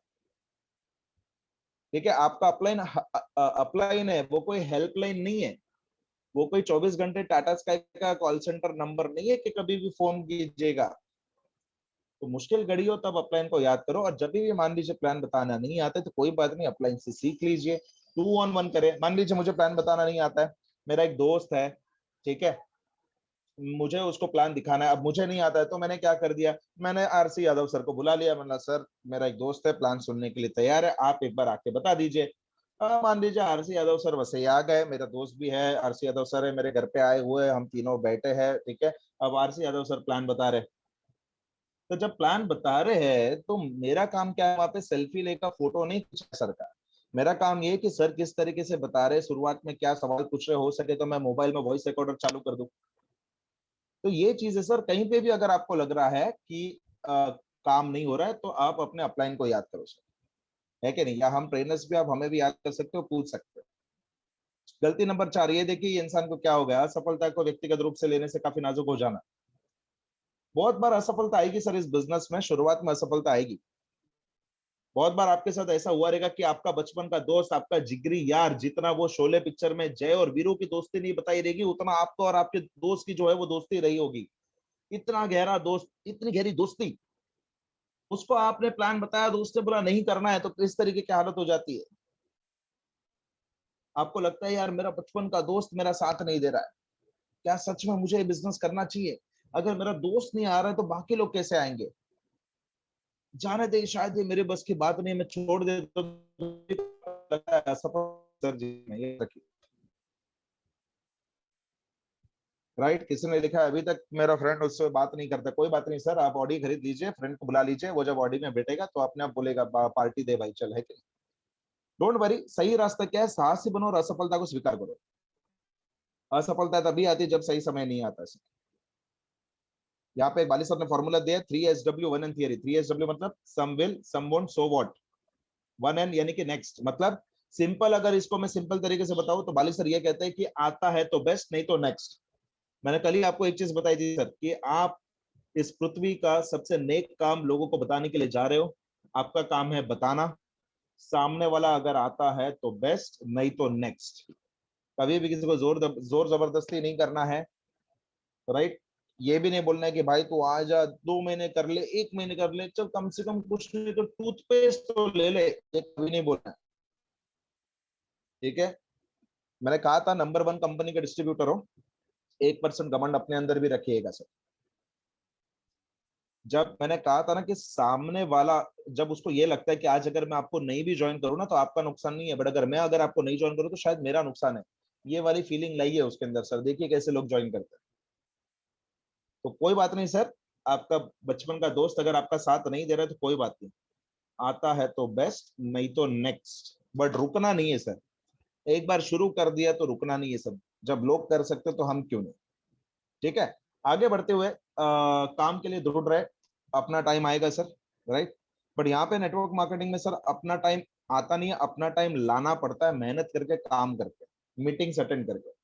ठीक है, आपका अपलाइन अपलाइन है, वो कोई हेल्पलाइन नहीं है, वो कोई 24 घंटे टाटा स्काई का कॉल सेंटर नंबर नहीं है कि कभी भी फोन कीजिएगा। तो मुश्किल घड़ी हो तब अपलाइन को याद करो। और जब भी मान लीजिए प्लान बताना नहीं आता तो कोई बात नहीं, अपलाइन से सीख लीजिए, 2 on 1 करें। मान लीजिए मुझे प्लान बताना नहीं आता है, मेरा एक दोस्त है, ठीक है, मुझे उसको प्लान दिखाना है, अब मुझे नहीं आता है तो मैंने क्या कर दिया, मैंने आरसी यादव सर को बुला लिया। मैंने सर मेरा एक दोस्त है, प्लान सुनने के लिए तैयार है, आप एक बार आके बता दीजिए। मान लीजिए आरसी यादव सर वैसे ही आ गए, मेरा दोस्त भी है, आरसी यादव सर है, मेरे घर पे आए हुए, हम तीनों बैठे हैं, ठीक है। अब आरसी यादव सर प्लान बता रहे, तो जब प्लान बता रहे हैं तो मेरा काम क्या है, वहां पे सेल्फी लेकर फोटो नहीं खींचा सर का। मेरा काम ये है कि सर किस तरीके से बता रहे, शुरुआत में क्या सवाल पूछ रहे, हो सके तो मैं मोबाइल में वॉइस रिकॉर्डर चालू कर दूं। तो ये चीज है सर, कहीं पे भी अगर आपको लग रहा है कि काम नहीं हो रहा है तो आप अपने अपलाइन को याद करो सर, है कि नहीं। या हम ट्रेनर्स भी, आप हमें भी याद कर सकते हो, पूछ सकते हो। गलती नंबर 4, ये देखिए ये इंसान को क्या हो गया, असफलता को व्यक्तिगत रूप से लेने से काफी नाजुक हो जाना। बहुत बार असफलता आएगी सर इस बिजनेस में, शुरुआत में असफलता आएगी। बहुत बार आपके साथ ऐसा हुआ रहेगा कि आपका बचपन का दोस्त, आपका जिगरी यार, जितना वो शोले पिक्चर में जय और वीरू की दोस्ती नहीं बताई रहेगी, उतना आपको और आपके दोस्त की जो है वो दोस्ती रही होगी। इतना गहरा दोस्त, इतनी गहरी दोस्ती, उसको आपने प्लान बताया तो उसने बोला नहीं करना है, तो किस तरीके की हालत हो जाती है। आपको लगता है यार मेरा बचपन का दोस्त मेरा साथ नहीं दे रहा है, क्या सच में मुझे ये बिजनेस करना चाहिए? अगर मेरा दोस्त नहीं आ रहा है तो बाकी लोग कैसे आएंगे? जाने दे, शायद ये मेरे बस की बात नहीं, मैं छोड़ दे तो लगता है असफल सर जी में, ये रखिए। राइट, किसी ने लिखा है अभी तक मेरा फ्रेंड उससे बात नहीं करता। कोई बात नहीं सर, आप ऑडी खरीद लीजिए, फ्रेंड को बुला लीजिए, वो जब ऑडी में बैठेगा तो अपने आप बोलेगा पार्टी दे भाई चल, है कि नहीं। डोंट वरी, सही रास्ता क्या है, साहसी बनो और असफलता को स्वीकार करो। असफलता तभी आती है जब सही समय नहीं आता। यहाँ पे बाली साहब ने फॉर्मूला दिया, 3SW 1N थियरी। 3SW मतलब some will, some won't, so what. 1N यानी कि नेक्स्ट, मतलब सिंपल, अगर इसको मैं सिंपल तरीके से बताऊं तो बाली सर ये कहते हैं कि आता है तो बेस्ट, नहीं तो नेक्स्ट। मैंने कल ही आपको एक चीज बताई थी सर, कि आप इस पृथ्वी का सबसे नेक काम लोगों को बताने के लिए जा रहे हो। आपका काम है बताना, सामने वाला अगर आता है तो बेस्ट, नहीं तो नेक्स्ट। कभी भी किसी को जोर जबरदस्ती नहीं करना है। राइट, ये भी नहीं बोलना है कि भाई तू आ जा, 2 महीने कर ले, 1 महीने कर ले, चल कम से कम कुछ नहीं तो टूथपेस्ट तो ले ले, ये कभी नहीं बोलना है। ठीक है, मैंने कहा था नंबर 1 कंपनी के डिस्ट्रीब्यूटर हो, 1% घमंड अपने अंदर भी रखिएगा सर। जब मैंने कहा था ना कि सामने वाला, जब उसको ये लगता है कि आज अगर मैं आपको नहीं भी ज्वाइन करूँ ना तो आपका नुकसान नहीं है, बट अगर आपको नहीं ज्वाइन करूँ तो शायद मेरा नुकसान है, ये वाली फीलिंग लाइए उसके अंदर सर। देखिए कैसे लोग ज्वाइन करते हैं। तो कोई बात नहीं सर, आपका बचपन का दोस्त अगर आपका साथ नहीं दे रहा है तो कोई बात नहीं, आता है तो बेस्ट, नहीं तो नेक्स्ट। बट रुकना नहीं है सर, एक बार शुरू कर दिया तो रुकना नहीं है सर। जब लोग कर सकते तो हम क्यों नहीं। ठीक है, आगे बढ़ते हुए काम के लिए ढूंढ रहे, अपना टाइम आएगा सर। राइट, बट यहाँ पे नेटवर्क मार्केटिंग में सर अपना टाइम आता नहीं है, अपना टाइम लाना पड़ता है, मेहनत करके, काम करके, मीटिंग्स अटेंड करके।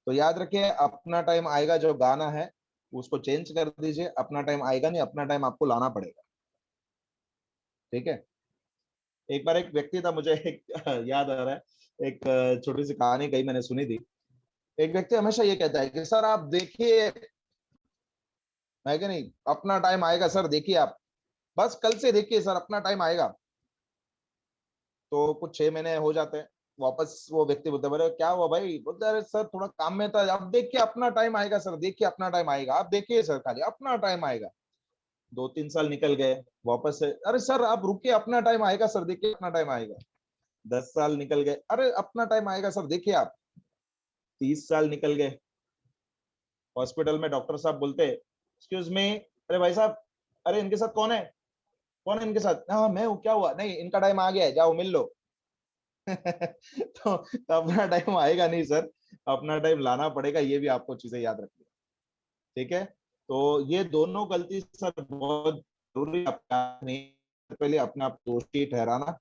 तो याद रखिए, अपना टाइम आएगा, जो गाना है उसको चेंज कर दीजिए, अपना टाइम आएगा नहीं, अपना टाइम आपको लाना पड़ेगा। ठीक है, एक बार एक व्यक्ति था, मुझे एक याद आ रहा है, एक छोटी सी कहानी कही मैंने सुनी थी। एक व्यक्ति हमेशा ये कहता है कि सर आप देखिए, है कि नहीं, अपना टाइम आएगा सर, देखिए आप, बस कल से देखिए सर, अपना टाइम आएगा। तो कुछ 6 महीने हो जाते हैं, वापस वो व्यक्ति बोलता है बोले क्या हुआ भाई, बोलता है अरे सर थोड़ा काम में था। अब देखिए अपना टाइम आएगा सर, देखिए अपना टाइम आएगा, आप देखिए सर, खाली अपना टाइम आएगा। 2-3 साल निकल गए, वापस से अरे सर आप रुकिए, अपना टाइम आएगा सर, देखिए अपना टाइम आएगा। 10 साल निकल गए, अरे अपना टाइम आएगा सर, देखिए आप। 30 साल निकल गए, हॉस्पिटल में डॉक्टर साहब बोलते एक्सक्यूज मी, अरे भाई साहब, अरे इनके साथ कौन है, कौन है इनके साथ, हाँ मैं हूँ, क्या हुआ, नहीं इनका टाइम आ गया है, जाओ मिल लो। तो अपना टाइम आएगा नहीं सर, अपना टाइम लाना पड़ेगा, ये भी आपको चीजें याद रखनी है, ठीक है। तो ये दोनों गलती सर बहुत जरूरी है, पहले अपने आप दोषी ठहराना,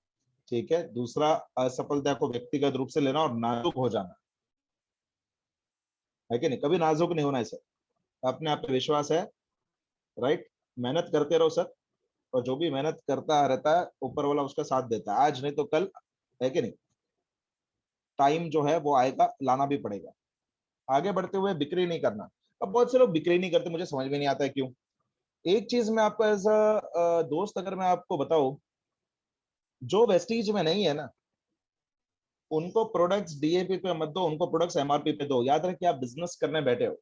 ठीक है। दूसरा, असफलता को व्यक्तिगत रूप से लेना और नाजुक हो जाना, है कि नहीं, कभी नाजुक नहीं होना है सर, अपने आप पे विश्वास है, राइट, मेहनत करते रहो सर, और जो भी मेहनत करता रहता है ऊपर वाला उसका साथ देता है, आज नहीं तो कल, है कि नहीं, टाइम जो है वो आएगा, लाना भी पड़ेगा। आगे बढ़ते हुए बिक्री नहीं करना। अब बहुत से लोग बिक्री नहीं करते, मुझे समझ में नहीं आता है क्यों। एक चीज मैं आपको एज अ दोस्त अगर मैं आपको बताऊं, जो वेस्टीज में नहीं है ना, उनको प्रोडक्ट्स डीएपी पे मत दो, उनको प्रोडक्ट्स एमआरपी पे दो। याद रखिए, आप बिजनेस करने बैठे हो,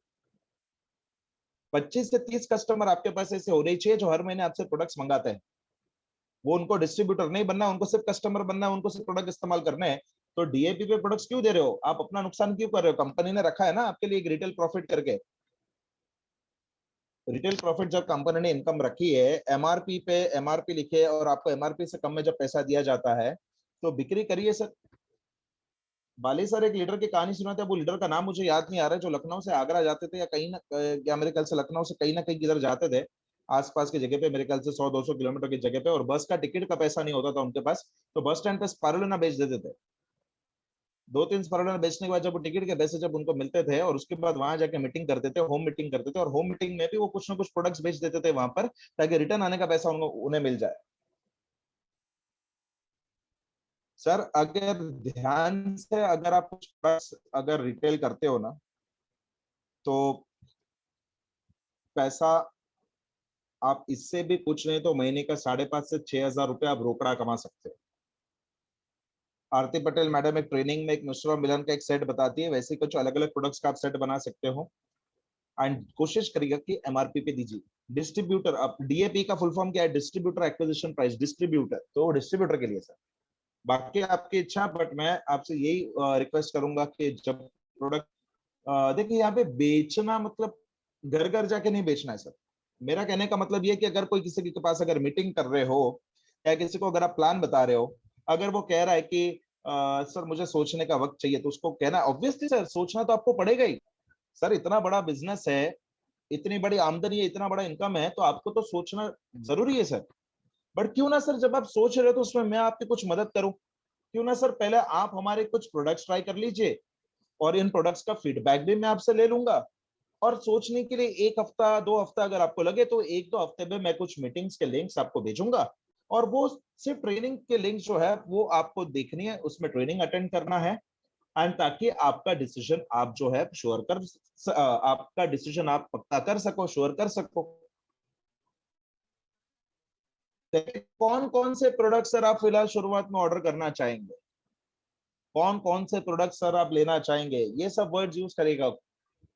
25 से 30 कस्टमर आपके पास ऐसे होने चाहिए जो हर महीने आपसे प्रोडक्ट्स मंगाते हैं। वो उनको डिस्ट्रीब्यूटर नहीं बनना, उनको सिर्फ कस्टमर बनना है, उनको सिर्फ प्रोडक्ट इस्तेमाल करने हैं। तो डीएपी पे प्रोडक्ट्स क्यों दे रहे हो, आप अपना नुकसान क्यों कर रहे हो, कंपनी ने रखा है ना आपके लिए एक रिटेल प्रॉफिट करके। रिटेल प्रॉफिट जब कंपनी ने इनकम रखी है, एमआरपी पे एमआरपी लिखे और आपको एमआरपी से कम में जब पैसा दिया जाता है, तो बिक्री करिए सर। बाली सर एक लीडर की कहानी सुनाते हैं, वो लीडर का नाम मुझे याद नहीं आ रहा है, जो लखनऊ से आगरा जाते थे, या कहीं ना, या मेरे ख्याल से लखनऊ से कहीं ना कहीं किधर जाते थे, आसपास की जगह पे, मेरे ख्याल से 100-200 किलोमीटर की जगह पे, और बस का टिकट का पैसा नहीं होता था उनके पास, तो बस स्टैंड पे स्पारुलिना बेच देते थे। 2-3 स्पारुलिना बेचने के बाद जब वो टिकट के पैसे जब उनको मिलते थे, और उसके बाद वहां जाके मीटिंग करते थे, होम मीटिंग करते थे, और होम मीटिंग में भी वो कुछ ना कुछ प्रोडक्ट्स बेच देते थे वहां पर, ताकि रिटर्न आने का पैसा उन्हें मिल जाए। सर अगर ध्यान से अगर आप कुछ प्रोडक्ट्स अगर रिटेल करते हो ना, तो पैसा आप इससे भी कुछ नहीं तो महीने का 5,500 से 6,000 रुपए आप रोकड़ा कमा सकते हो। आरती पटेल मैडम एक ट्रेनिंग में एक मिश्रा मिलन का एक सेट बताती है, वैसे कुछ अलग अलग प्रोडक्ट्स का आप सेट बना सकते हो, एंड कोशिश करिएगा कि एमआरपी पे दीजिए। डिस्ट्रीब्यूटर, अब डीएपी का फुल फॉर्म क्या है, डिस्ट्रीब्यूटर एक्विजिशन प्राइस, डिस्ट्रीब्यूटर, तो डिस्ट्रीब्यूटर के लिए सर, बाकी आपकी इच्छा, बट मैं आपसे यही रिक्वेस्ट करूंगा कि जब प्रोडक्ट, देखिए यहाँ पे बेचना मतलब घर घर जाके नहीं बेचना है सर। मेरा कहने का मतलब ये कि अगर कोई किसी के पास अगर मीटिंग कर रहे हो, या किसी को अगर आप प्लान बता रहे हो, अगर वो कह रहा है कि सर मुझे सोचने का वक्त चाहिए, तो उसको कहना ऑब्वियसली सर सोचना तो आपको पड़ेगा ही। सर इतना बड़ा बिजनेस है, इतनी बड़ी आमदनी है, इतना बड़ा इनकम है, तो आपको तो सोचना जरूरी है सर। बट क्यों ना सर, जब आप सोच रहे हो तो उसमें मैं आपकी कुछ मदद करूं, क्यों ना सर पहले आप हमारे कुछ प्रोडक्ट्स ट्राई कर लीजिए, और इन प्रोडक्ट्स का फीडबैक भी मैं आपसे ले लूंगा। और सोचने के लिए 1 हफ्ता 2 हफ्ता अगर आपको लगे, तो 1-2 हफ्ते में मैं कुछ मीटिंग्स के लिंक्स आपको भेजूंगा, और वो सिर्फ ट्रेनिंग के लिंक जो है वो आपको देखनी है, उसमें ट्रेनिंग अटेंड करना है, एंड ताकि आपका डिसीजन आप जो है श्योर कर, आपका डिसीजन आप पक्का कर सको, श्योर कर सको। कौन कौन से प्रोडक्ट सर आप फिलहाल शुरुआत में ऑर्डर करना चाहेंगे, कौन कौन से प्रोडक्ट सर आप लेना चाहेंगे, ये सब वर्ड्स यूज करेगा।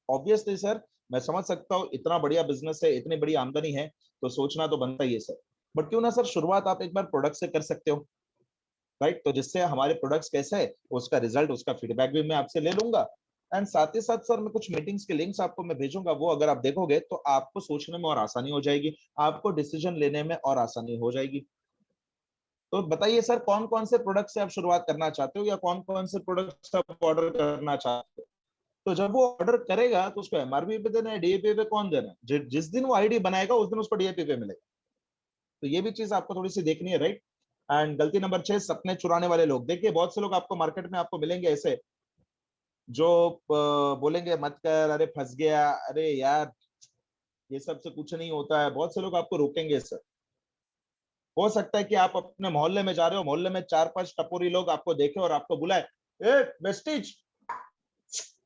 ऑब्वियसली सर, मैं समझ सकता हूँ, इतना बढ़िया बिजनेस है, इतनी बड़ी आमदनी है, तो सोचना तो बनता ही है सर। बट क्यों ना सर शुरुआत आप एक बार प्रोडक्ट से कर सकते हो, राइट, तो जिससे हमारे प्रोडक्ट्स कैसे है उसका रिजल्ट, उसका फीडबैक भी मैं आपसे ले लूंगा, एंड साथ ही साथ सर मैं कुछ मीटिंग्स के लिंक्स आपको मैं भेजूंगा, वो अगर आप देखोगे तो आपको सोचने में और आसानी हो जाएगी, आपको डिसीजन लेने में और आसानी हो जाएगी। तो बताइए सर, कौन कौन से प्रोडक्ट से आप शुरुआत करना चाहते हो, या कौन कौन से प्रोडक्ट्स आप ऑर्डर करना चाहते हो। तो जब वो ऑर्डर करेगा तो उसको एमआरपी पे देना है, डीएपी पे कौन देना है, जिस दिन वो आईडी बनाएगा उस दिन उसको डीएपी पे मिलेगा। तो ये भी चीज आपको थोड़ी सी देखनी है, राइट। एंड गलती नंबर 6, सपने चुराने वाले लोग। देखिए बहुत से लोग आपको मार्केट में आपको मिलेंगे ऐसे, जो बोलेंगे मत कर, अरे फंस गया, अरे यार ये सब से कुछ नहीं होता है, बहुत से लोग आपको रोकेंगे सर। हो सकता है कि आप अपने मोहल्ले में जा रहे हो, मोहल्ले में 4-5 टपोरी लोग आपको देखे और आपको बुलाए, ए वेस्टिज,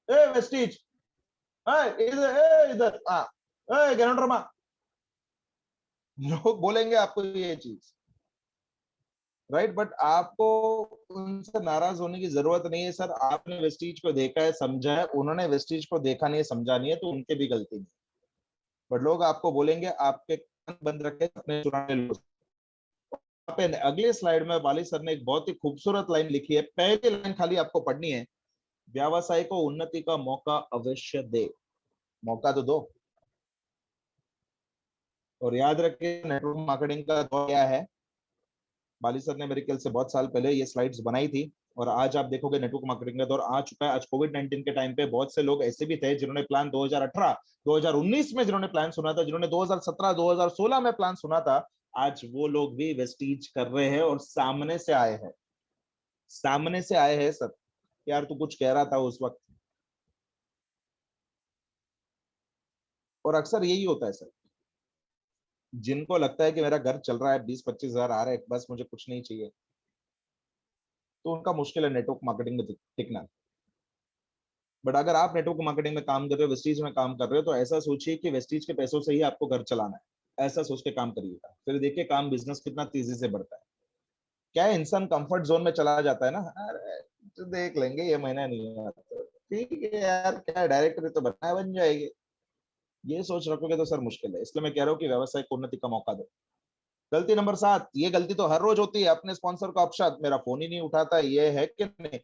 ए वेस्टिज, इधर इधर गैरोड्रामा, लोग बोलेंगे आपको ये चीज, राइट। बट आपको उनसे नाराज होने की जरूरत नहीं है सर, आपने वेस्टीज को देखा है, समझा है, उन्होंने वेस्टीज को देखा नहीं है, समझा नहीं है, तो उनके भी गलती नहीं। बट लोग आपको बोलेंगे, आपके कान बंद रखे अपने चुराने लोग। पे अगले स्लाइड में वाली सर ने एक बहुत ही खूबसूरत लाइन लिखी है, पहली लाइन खाली आपको पढ़नी है, व्यवसाय को उन्नति का मौका अवश्य दे। मौका तो दो। और याद रखिए नेटवर्क मार्केटिंग का दौर क्या है। बाली सर ने मेरे ख्याल से बहुत साल पहले ये स्लाइड्स बनाई थी, और आज आप देखोगे नेटवर्क मार्केटिंग का दौर आ चुका है। आज कोविड-19 के टाइम पे बहुत से लोग ऐसे भी थे जिन्होंने प्लान 2018, 2019 में जिन्होंने प्लान सुना था, जिन्होंने 2017, 2016 में प्लान सुना था, आज वो लोग भी वेस्टीज कर रहे हैं और सामने से आए हैं, सामने से आए हैं सर। यार तू कुछ कह रहा था उस वक्त। और अक्सर यही होता है सर, जिनको लगता है कि मेरा घर चल रहा है, 20-25 हजार आ रहे हैं, बस मुझे कुछ नहीं चाहिए, तो उनका मुश्किल है नेटवर्क मार्केटिंग में टिकना। बट अगर आप नेटवर्क मार्केटिंग में काम कर रहे हो, वेस्टीज में काम कर रहे हो, तो ऐसा सोचिए कि वेस्टीज के पैसों से ही आपको घर चलाना है, ऐसा सोच के काम करिएगा। फिर देखिए काम बिजनेस कितना तेजी से बढ़ता है। क्या है, इंसान कंफर्ट जोन में चला जाता है ना, अरे तो देख लेंगे, ये महीना नहीं आता, ठीक है यार, क्या डायरेक्टर तो बनना है, बन जाएगी। ये सोच रखोगे तो सर मुश्किल है। इसलिए मैं कह रहा हूँ कि व्यवसाय को उन्नति का मौका दो। गलती नंबर 7, ये गलती तो हर रोज होती है, अपने स्पॉन्सर को अपशात, मेरा फोन ही नहीं उठाता, ये है कि नहीं।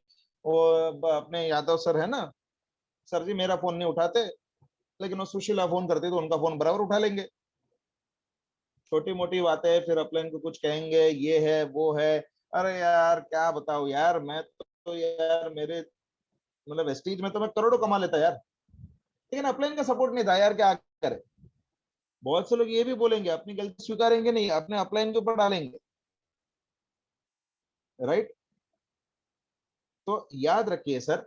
वो अपने यादव सर है ना, सर जी मेरा फोन नहीं उठाते, लेकिन वो सुशीला फोन करती तो उनका फोन बराबर उठा लेंगे। छोटी मोटी बातें फिर अपलाइन को कुछ कहेंगे, ये है वो है। अरे यार क्या बताओ यार, मैं तो यार मेरे मतलब वेस्टीज में तो मैं करोड़ों कमा लेता यार, लेकिन अपलाइन का सपोर्ट नहीं था यार, क्या करे। बहुत से लोग ये भी बोलेंगे, अपनी गलती स्वीकारेंगे नहीं, अपने अपलाइन के ऊपर डालेंगे, राइट। तो याद रखिए सर,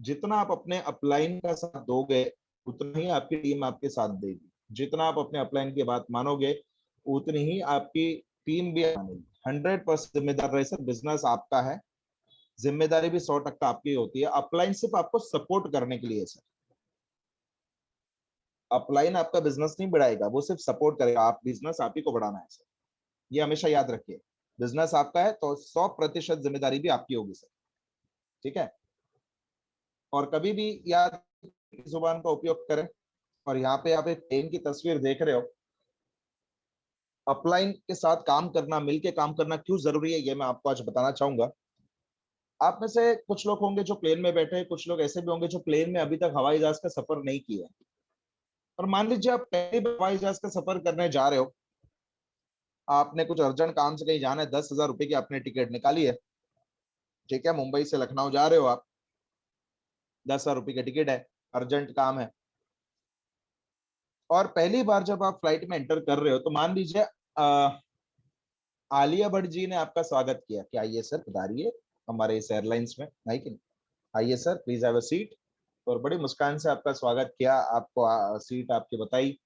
जितना आप अपने अपलाइन का साथ दोगे, उतना ही आपकी टीम आपके साथ देगी। जितना आप अपने अपलाइन की बात मानोगे, उतनी ही आपकी टीम भी मानेगी। 100% जिम्मेदार रहे सर, बिजनेस आपका है, जिम्मेदारी भी 100% आपकी होती है। अपलाइन सिर्फ आपको सपोर्ट करने के लिए सर, अपलाइन आपका बिजनेस नहीं बढ़ाएगा, वो सिर्फ सपोर्ट करेगा। आप बिजनेस आप ही को बढ़ाना है सर, ये हमेशा याद रखिए। बिजनेस आपका है तो 100% जिम्मेदारी भी आपकी होगी सर, ठीक है। और कभी भी याद जुबान का उपयोग करें। और यहाँ पे आप एक पेन की तस्वीर देख रहे हो। अपलाइन के साथ काम करना, मिलके काम करना क्यों जरूरी है, ये मैं आपको आज बताना चाहूंगा। आप में से कुछ लोग होंगे जो प्लेन में बैठे हैं, कुछ लोग ऐसे भी होंगे जो प्लेन में अभी तक हवाई जहाज का सफर नहीं किया। और मान लीजिए आप पहली बार हवाई जहाज का सफर करने जा रहे हो, आपने कुछ अर्जेंट काम से कहीं जाना है, 10,000 रुपए की आपने टिकट निकाली है, ठीक है, मुंबई से लखनऊ जा रहे हो आप, 10,000 रुपए की टिकट है, अर्जेंट काम है। और पहली बार जब आप फ्लाइट में एंटर कर रहे हो, तो मान लीजिए आलिया भट्ट जी ने आपका स्वागत किया कि आइए सर पधारिए हमारे इस एयरलाइंस में, नहीं कि नहीं, आइए sir please have a seat. और बड़ी मुस्कान से आपका स्वागत किया, आपको सीट आपकी बताई।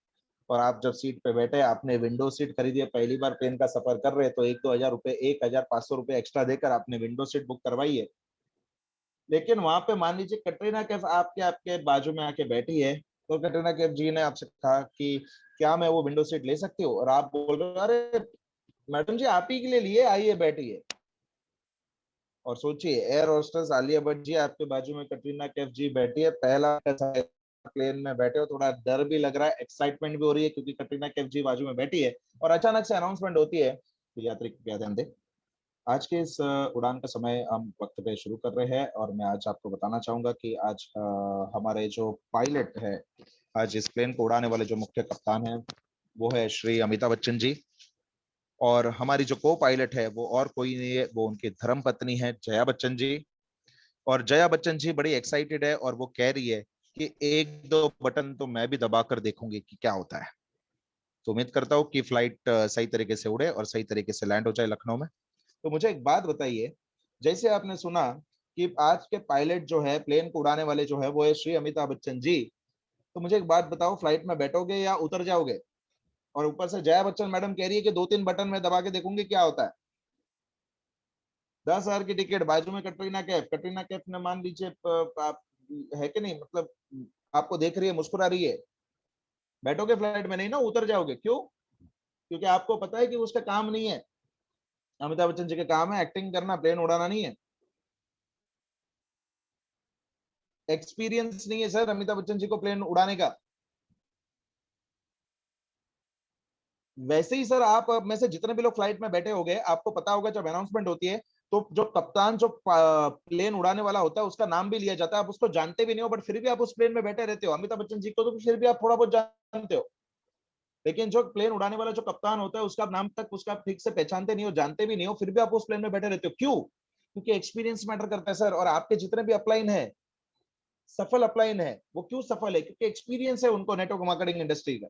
और आप जब सीट पे बैठे, आपने विंडो सीट खरीदी है, पहली बार प्लेन का सफर कर रहे हैं, तो 1-2 हजार रुपए, 1,500 रुपए एक्स्ट्रा देकर आपने विंडो सीट बुक करवाई है। लेकिन वहां पे मान लीजिए कटरीना कैफ आपके आपके बाजू में आके बैठी है, तो कटरीना कैफ जी ने आपसे कहा कि क्या मैं वो विंडो सीट ले सकती हूँ, और आप बोल रहे हो अरे मैडम जी आप ही के लिए लिए, आइए बैठिए। और सोचिए एयर होस्टेस आलिया भट्ट जी आपके बाजू में कटरीना कैफ जी बैठी है, पहला प्लेन में बैठे हो, थोड़ा डर भी लग रहा है, एक्साइटमेंट भी हो रही है क्योंकि कटरीना कैफ जी बाजू में बैठी है, और अचानक से अनाउंसमेंट होती है, तो यात्री कृपया ध्यान दें। आज के इस उड़ान का समय हम वक्त पे शुरू कर रहे हैं, और मैं आज आपको बताना चाहूंगा कि आज हमारे जो पायलट है, आज इस प्लेन को उड़ाने वाले जो मुख्य कप्तान है, वो है श्री अमिताभ बच्चन जी। और हमारी जो को पायलट है वो और कोई नहीं है, वो उनकी धर्म पत्नी है जया बच्चन जी। और जया बच्चन जी बड़ी एक्साइटेड है, और वो कह रही है कि 1-2 बटन तो मैं भी दबाकर देखूंगी कि क्या होता है। तो उम्मीद करता हूँ कि फ्लाइट सही तरीके से उड़े और सही तरीके से लैंड हो जाए लखनऊ में। तो मुझे एक बात बताइए, जैसे आपने सुना कि आज के पायलट जो है, प्लेन को उड़ाने वाले जो है, वो है श्री अमिताभ बच्चन जी। तो मुझे एक बात बताओ, फ्लाइट में बैठोगे या उतर जाओगे? और ऊपर से जया बच्चन मैडम कह रही है कि 2-3 बटन में दबा के देखूंगी क्या होता है। 10,000 की टिकट, बाजू में कटरीना कैफ, कटरीना कैफ ने मान लीजिए आप है कि नहीं, मतलब आपको देख रही है, मुस्कुरा रही है। बैठोगे फ्लाइट में? नहीं ना, उतर जाओगे। क्यों? क्योंकि आपको पता है कि उसका काम नहीं है। अमिताभ बच्चन जी का काम है एक्टिंग करना, प्लेन उड़ाना नहीं है। एक्सपीरियंस नहीं है सर अमिताभ बच्चन जी को प्लेन उड़ाने का। वैसे ही सर आप में से जितने भी लोग फ्लाइट में बैठे होंगे, आपको पता होगा जब अनाउंसमेंट होती है, तो जो कप्तान जो प्लेन उड़ाने वाला होता है उसका नाम भी लिया जाता है, आप उसको जानते भी नहीं हो बट फिर भी आप उस प्लेन में बैठे रहते हो। अमिताभ बच्चन जी को तो फिर भी आप थोड़ा बहुत जानते हो, लेकिन जो प्लेन उड़ाने वाला जो कप्तान होता है उसका नाम तक उसका ठीक से पहचानते नहीं हो, जानते भी नहीं हो, फिर भी आप उस प्लेन में बैठे रहते हो। क्यों? क्योंकि एक्सपीरियंस मैटर करता है सर। और आपके जितने भी अपलाइन है, सफल अपलाइन है, वो क्यों सफल है? क्योंकि एक्सपीरियंस है उनको नेटवर्क मार्केटिंग इंडस्ट्री का।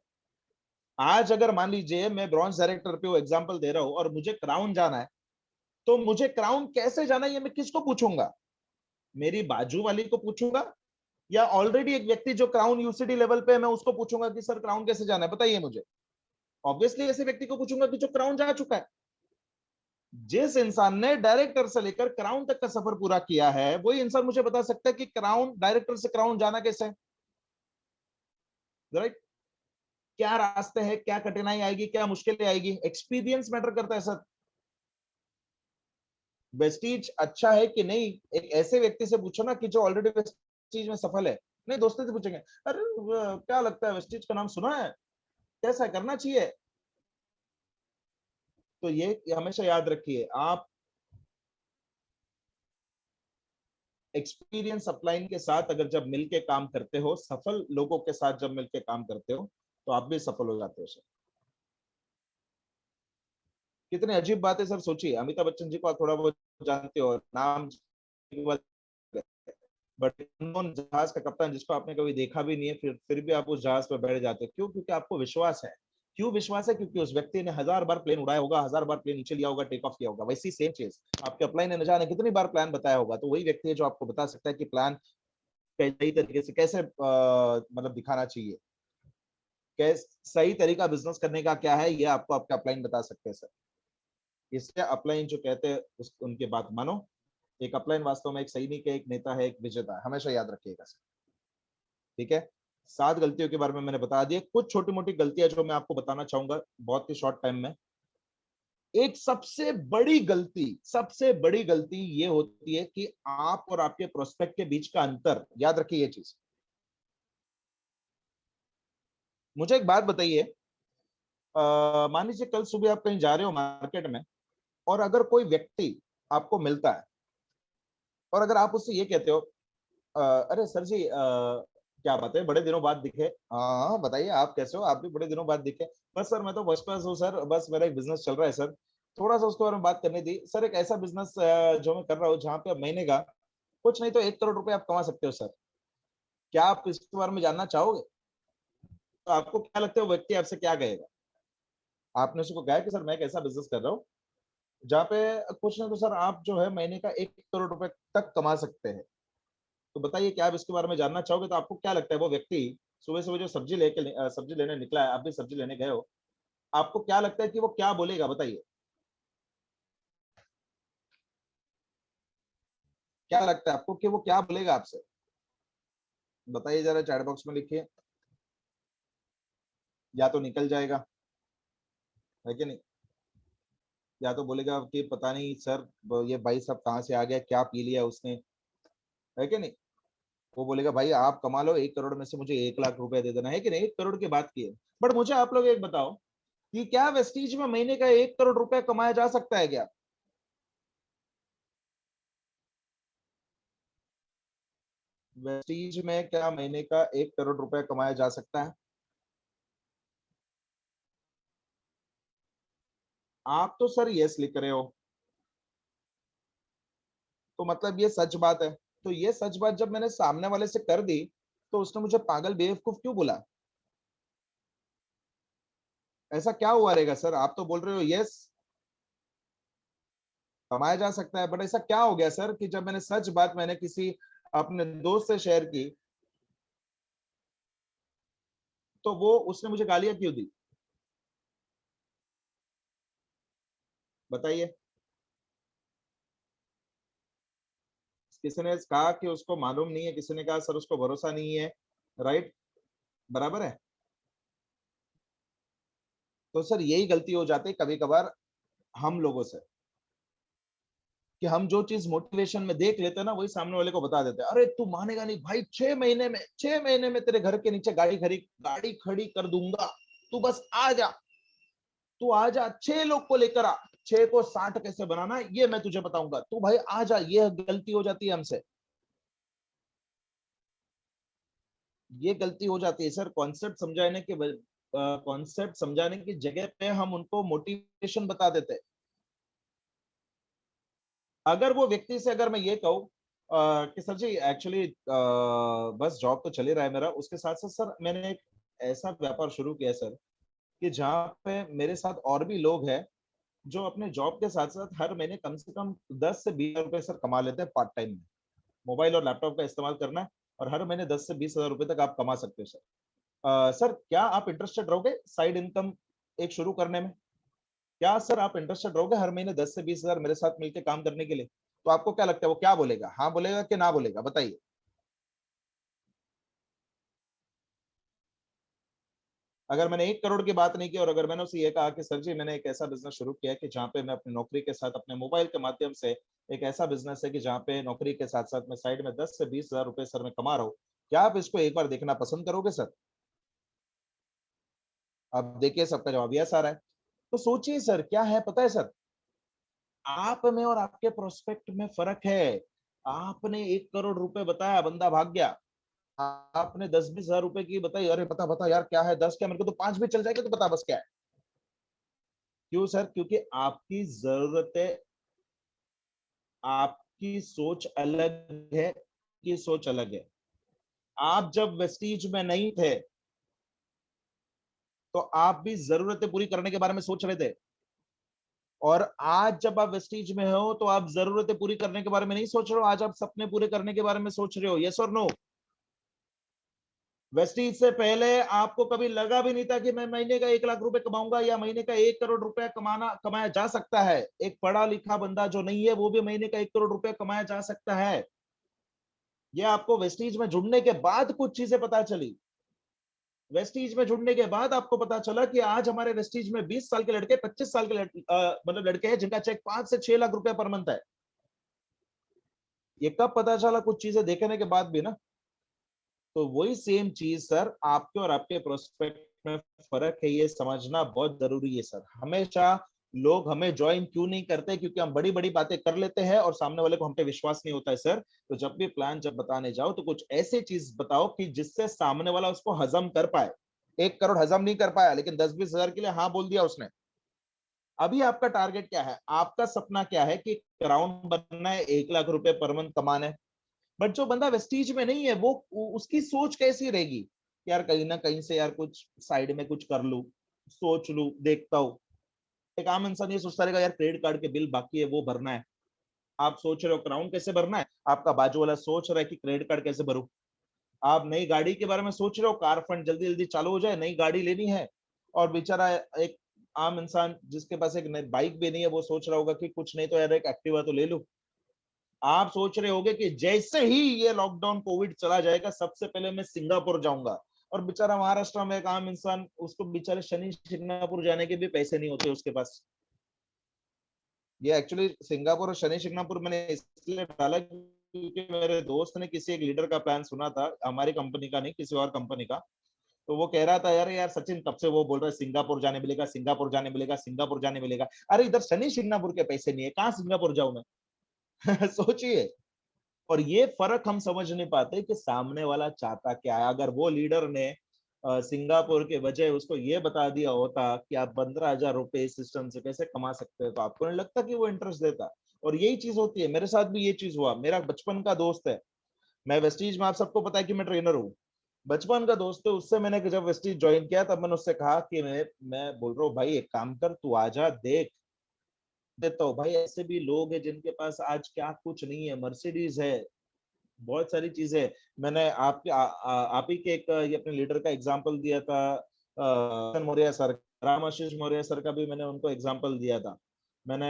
आज अगर मान लीजिए मैं ब्रॉन्ज डायरेक्टर पे एग्जांपल दे रहा हूं और मुझे क्राउन जाना है, तो मुझे क्राउन कैसे जाना है ये मैं किसको पूछूंगा? मेरी बाजू वाली को पूछूंगा, या ऑलरेडी एक व्यक्ति जो क्राउन यूसीडी लेवल पे है मैं उसको पूछूंगा कि सर क्राउन कैसे जाना है बताइए मुझे? ऑब्वियसली ऐसे व्यक्ति को पूछूंगा कि जो क्राउन जा चुका है। जिस इंसान ने डायरेक्टर से लेकर क्राउन तक का सफर पूरा किया है, वही इंसान मुझे बता सकता है कि क्राउन डायरेक्टर से क्राउन जाना कैसे है, राइट? क्या रास्ते हैं, क्या कठिनाई आएगी, क्या मुश्किलें आएगी, एक्सपीरियंस मैटर करता है सर। वेस्टीज अच्छा है कि नहीं, एक ऐसे व्यक्ति से पूछो ना कि जो ऑलरेडी वेस्टीज में सफल है। नहीं, दोस्तों से पूछेंगे, अरे क्या लगता है वेस्टीज का नाम सुना है, कैसा करना चाहिए? तो ये हमेशा याद रखिए, आप एक्सपीरियंस अपलाइन के साथ अगर जब मिलके काम करते हो, सफल लोगों के साथ जब मिलके काम करते हो, तो आप भी सफल हो जाते हो सर। कितने अजीब बात है सर, सोचिए अमिताभ बच्चन जी को आप थोड़ा बहुत जानते हो, नाम बट अननोन जहाज का कप्तान जिसको आपने कभी देखा भी नहीं है, फिर भी आप उस जहाज पर बैठ जाते हो। क्यों? क्योंकि आपको विश्वास है। क्यों विश्वास है? क्योंकि उस व्यक्ति ने 1000 बार प्लेन उड़ाया होगा, 1000 बार प्लेन नीचे लिया होगा, टेक ऑफ किया होगा। वैसी सेम चीज आपके अपलाइन ने न जाने कितनी बार प्लान बताया होगा। तो वही व्यक्ति है जो आपको बता सकता है कि प्लान सही तरीके से कैसे मतलब दिखाना चाहिए, कैसे सही तरीका बिजनेस करने का क्या है, ये आपको आपका अपलाइन बता सकते हैं सर। इसलिए अपलाइन जो कहते हैं उनके बात मानो। एक अपलाइन वास्तव में एक सैनिक है, एक नेता है, एक विजेता है, हमेशा याद रखिएगा सर। ठीक है? 7 गलतियों के बारे में मैंने बता दिया। कुछ छोटी मोटी गलतियां जो मैं आपको बताना चाहूंगा बहुत ही शॉर्ट टाइम में। एक सबसे बड़ी गलती ये होती है कि आप और आपके प्रोस्पेक्ट के बीच का अंतर, याद रखिए ये चीज। मुझे एक बात बताइए, मान लीजिए कल सुबह आप कहीं जा रहे हो मार्केट में, और अगर कोई व्यक्ति आपको मिलता है और अगर आप उससे ये कहते हो, अरे सर जी, क्या बात है, बड़े दिनों बाद दिखे। हाँ बताइए, आप कैसे हो? आप भी बड़े दिनों बाद दिखे। बस सर मैं तो फर्स्ट क्लास हूँ सर, बस मेरा एक बिजनेस चल रहा है सर, थोड़ा सा उसके बारे में बात करनी थी सर। एक ऐसा बिजनेस जो मैं कर रहा हूँ जहाँ पे आप महीने का कुछ नहीं तो 1 करोड़ रुपए आप कमा सकते हो सर, क्या आप इसके बारे में जानना चाहोगे? तो आपको क्या लगता है वो व्यक्ति आपसे क्या कहेगा? आपने उसको कहा कि सर मैं एक ऐसा बिजनेस कर रहा हूँ जहाँ पे कुछ नहीं तो सर आप जो है महीने का 1 करोड़ रुपए तक कमा सकते हैं, तो बताइए क्या आप इसके बारे में जानना चाहोगे? तो आपको क्या लगता है वो व्यक्ति सुबह सुबह जो सब्जी लेने निकला है, आप भी सब्जी लेने गए हो, आपको क्या लगता है कि वो क्या बोलेगा? बताइए, क्या लगता है आपको कि वो क्या बोलेगा आपसे? बताइए जरा, चैट बॉक्स में लिखिए। या तो निकल जाएगा, है कि नहीं, या तो बोलेगा कि पता नहीं सर ये भाई साहब कहाँ से आ गया, क्या पी लिया उसने, है कि नहीं। वो बोलेगा भाई आप कमा लो, 1 करोड़ में से मुझे 1 लाख रुपए दे देना, है कि नहीं। 1 करोड़ की बात की है। बट मुझे आप लोग एक बताओ कि क्या वेस्टीज में महीने का 1 करोड़ रुपए कमाया जा सकता है क्या? वेस्टीज में क्या महीने का 1 करोड़ रुपए कमाया जा सकता है? आप तो सर यस लिख रहे हो, तो मतलब ये सच बात है। तो ये सच बात जब मैंने सामने वाले से कर दी, तो उसने मुझे पागल बेवकूफ क्यों बोला? ऐसा क्या हुआ रहेगा सर? आप तो बोल रहे हो यस कमाया जा सकता है, बट ऐसा क्या हो गया सर कि जब मैंने सच बात मैंने किसी अपने दोस्त से शेयर की, तो वो उसने मुझे गालियां क्यों दी? बताइए। किसी ने कहा कि उसको मालूम नहीं है, किसी ने कहा सर उसको भरोसा नहीं है, राइट, बराबर है। तो सर यही गलती हो जाती है कभी कभार हम लोगों से, कि हम जो चीज मोटिवेशन में देख लेते हैं ना, वही सामने वाले को बता देते हैं। अरे तू मानेगा नहीं भाई, 6 महीने में तेरे घर के नीचे गाड़ी खड़ी कर दूंगा, तू बस आ जा, तू आ जा, 6 लोग को लेकर आ। 6 को 60 कैसे बनाना है ये मैं तुझे बताऊंगा, तू भाई आ जा। ये गलती हो जाती है हमसे, ये गलती हो जाती है सर। कॉन्सेप्ट समझाने की जगह पे हम उनको मोटिवेशन बता देते हैं। अगर वो व्यक्ति से अगर मैं ये कहूँ कि सर जी एक्चुअली बस जॉब तो चल ही रहा है मेरा, उसके साथ साथ सर मैंने एक ऐसा व्यापार शुरू किया सर कि जहाँ पे मेरे साथ और भी लोग हैं जो अपने जॉब के साथ साथ हर महीने कम से कम 10 से 20 रुपए सर कमा लेते हैं पार्ट टाइम में। मोबाइल और लैपटॉप का इस्तेमाल करना है और हर महीने 10 से 20 हजार रुपए तक आप कमा सकते हो सर। सर क्या आप इंटरेस्टेड रहोगे साइड इनकम एक शुरू करने में? क्या सर आप इंटरेस्टेड रहोगे हर महीने 10 से 20 हजार मेरे साथ मिलकर काम करने के लिए? तो आपको क्या लगता है वो क्या बोलेगा, हाँ बोलेगा कि ना बोलेगा, बताइए। अगर मैंने 1 करोड़ की बात नहीं की और अगर मैंने उसे ये कहा कि सर जी मैंने एक ऐसा बिजनेस शुरू किया है कि जहाँ पे मैं अपनी नौकरी के साथ अपने मोबाइल के माध्यम से, एक ऐसा बिजनेस है कि जहाँ पे नौकरी के साथ साथ मैं साइड में 10 से 20 हजार रुपए सर मैं कमा रहा हूँ, क्या आप इसको एक बार देखना पसंद करोगे सर? अब देखिए सबका जवाब यस आ रहा है। तो सोचिए सर क्या है पता है सर, आप में और आपके प्रोस्पेक्ट में फर्क है। आपने 1 करोड़ रुपए बताया, बंदा भाग गया। आपने 10-20 हजार रुपए की बताई, अरे बता बता यार क्या है, 10 क्या, मेरे को तो 5 भी चल जाएगा, तो बता बस क्या है। क्यों सर? क्योंकि आपकी जरूरतें, आपकी सोच अलग है, की सोच अलग है। आप जब वेस्टीज में नहीं थे तो आप भी जरूरतें पूरी करने के बारे में सोच रहे थे, और आज जब आप वेस्टीज में हो तो आप जरूरतें पूरी करने के बारे में नहीं सोच रहे हो, आज आप सपने पूरे करने के बारे में सोच रहे हो। यस और नो? वेस्टीज से पहले आपको कभी लगा भी नहीं था कि मैं महीने का 1 लाख रुपए कमाऊंगा या महीने का 1 करोड़ रुपया कमाया जा सकता है। एक पढ़ा लिखा बंदा जो नहीं है वो भी महीने का 1 करोड़ रुपया कमाया जा सकता है। ये आपको वेस्टीज में जुड़ने के बाद कुछ चीजें पता चली। वेस्टीज में जुड़ने के बाद आपको पता चला कि आज हमारे वेस्टीज में 20 साल के लड़के, 25 साल के मतलब लड़के हैं जिनका चेक 5 से 6 लाख रुपया पर मंथ है। ये कब पता चला? कुछ चीजें देखने के बाद भी ना। तो वही सेम चीज सर आपके और आपके प्रोस्पेक्ट में फर्क है, ये समझना बहुत जरूरी है सर। हमेशा लोग हमें ज्वाइन क्यों नहीं करते? क्योंकि हम बड़ी बड़ी बातें कर लेते हैं और सामने वाले को हम पे विश्वास नहीं होता है सर। तो जब भी प्लान जब बताने जाओ तो कुछ ऐसी चीज बताओ कि जिससे सामने वाला उसको हजम कर पाए। 1 करोड़ हजम नहीं कर पाया लेकिन 10-20 हजार के लिए हाँ बोल दिया उसने। अभी आपका टारगेट क्या है? आपका सपना क्या है? कि क्राउन बनना है, 1 लाख रुपए पर मंथ कमाना है। बट जो बंदा वेस्टीज में नहीं है वो उसकी सोच कैसी रहेगी? यार कहीं ना कहीं से यार कुछ साइड में कुछ कर लूं, सोच लूं, देखता हूं। एक आम इंसान ये सोचता रहेगा यार क्रेडिट कार्ड के बिल बाकी है वो भरना है। आप सोच रहे हो क्राउन कैसे भरना है, आपका बाजू वाला सोच रहा है कि क्रेडिट कार्ड कैसे भरूं। आप नई गाड़ी के बारे में सोच रहे हो, कार फंड जल्दी जल्दी चालू हो जाए, नई गाड़ी लेनी है। और बेचारा एक आम इंसान जिसके पास एक नई बाइक भी नहीं है वो सोच रहा होगा कि कुछ नहीं तो यार एक एक्टिवा तो ले लूं। आप सोच रहे होगे कि जैसे ही ये लॉकडाउन कोविड चला जाएगा सबसे पहले मैं सिंगापुर जाऊंगा। और बेचारा महाराष्ट्र में एक आम इंसान, उसको बेचारे शनि शिंगणापुर जाने के भी पैसे नहीं होते उसके पास। ये एक्चुअली सिंगापुर और शनि शिंगणापुर मैंने इसलिए डाला क्योंकि मेरे दोस्त ने किसी एक लीडर का प्लान सुना था, हमारी कंपनी का नहीं किसी और कंपनी का। तो वो कह रहा था यार यार सचिन तब से वो बोल रहा है सिंगापुर जाने मिलेगा, सिंगापुर जाने मिलेगा, सिंगापुर जाने मिलेगा। अरे इधर शनि शिंगणापुर के पैसे नहीं है, कहाँ सिंगापुर जाऊं मैं? सोचिए। और ये फर्क हम समझ नहीं पाते कि सामने वाला चाहता क्या है। अगर वो लीडर ने सिंगापुर के बजाय उसको ये बता दिया होता कि आप 15,000 रुपए इस सिस्टम से कैसे कमा सकते हो, तो आपको नहीं लगता कि वो इंटरेस्ट देता? और यही चीज होती है, मेरे साथ भी ये चीज हुआ। मेरा बचपन का दोस्त है, मैं वेस्टीज में, आप सबको पता है कि मैं ट्रेनर हूँ। बचपन का दोस्त है, उससे मैंने जब वेस्टीज ज्वाइन किया तब मैंने उससे कहा कि मैं बोल रहा हूँ भाई एक काम कर, तू आजा देख देता हूँ। भाई ऐसे भी लोग हैं जिनके पास आज क्या कुछ नहीं है, मर्सिडीज है, बहुत सारी चीजें। मैंने आप ही के एक ये अपने लीडर का एग्जांपल दिया था, मौर्य सर, राम आशीष मौर्य सर का भी मैंने उनको एग्जांपल दिया था। मैंने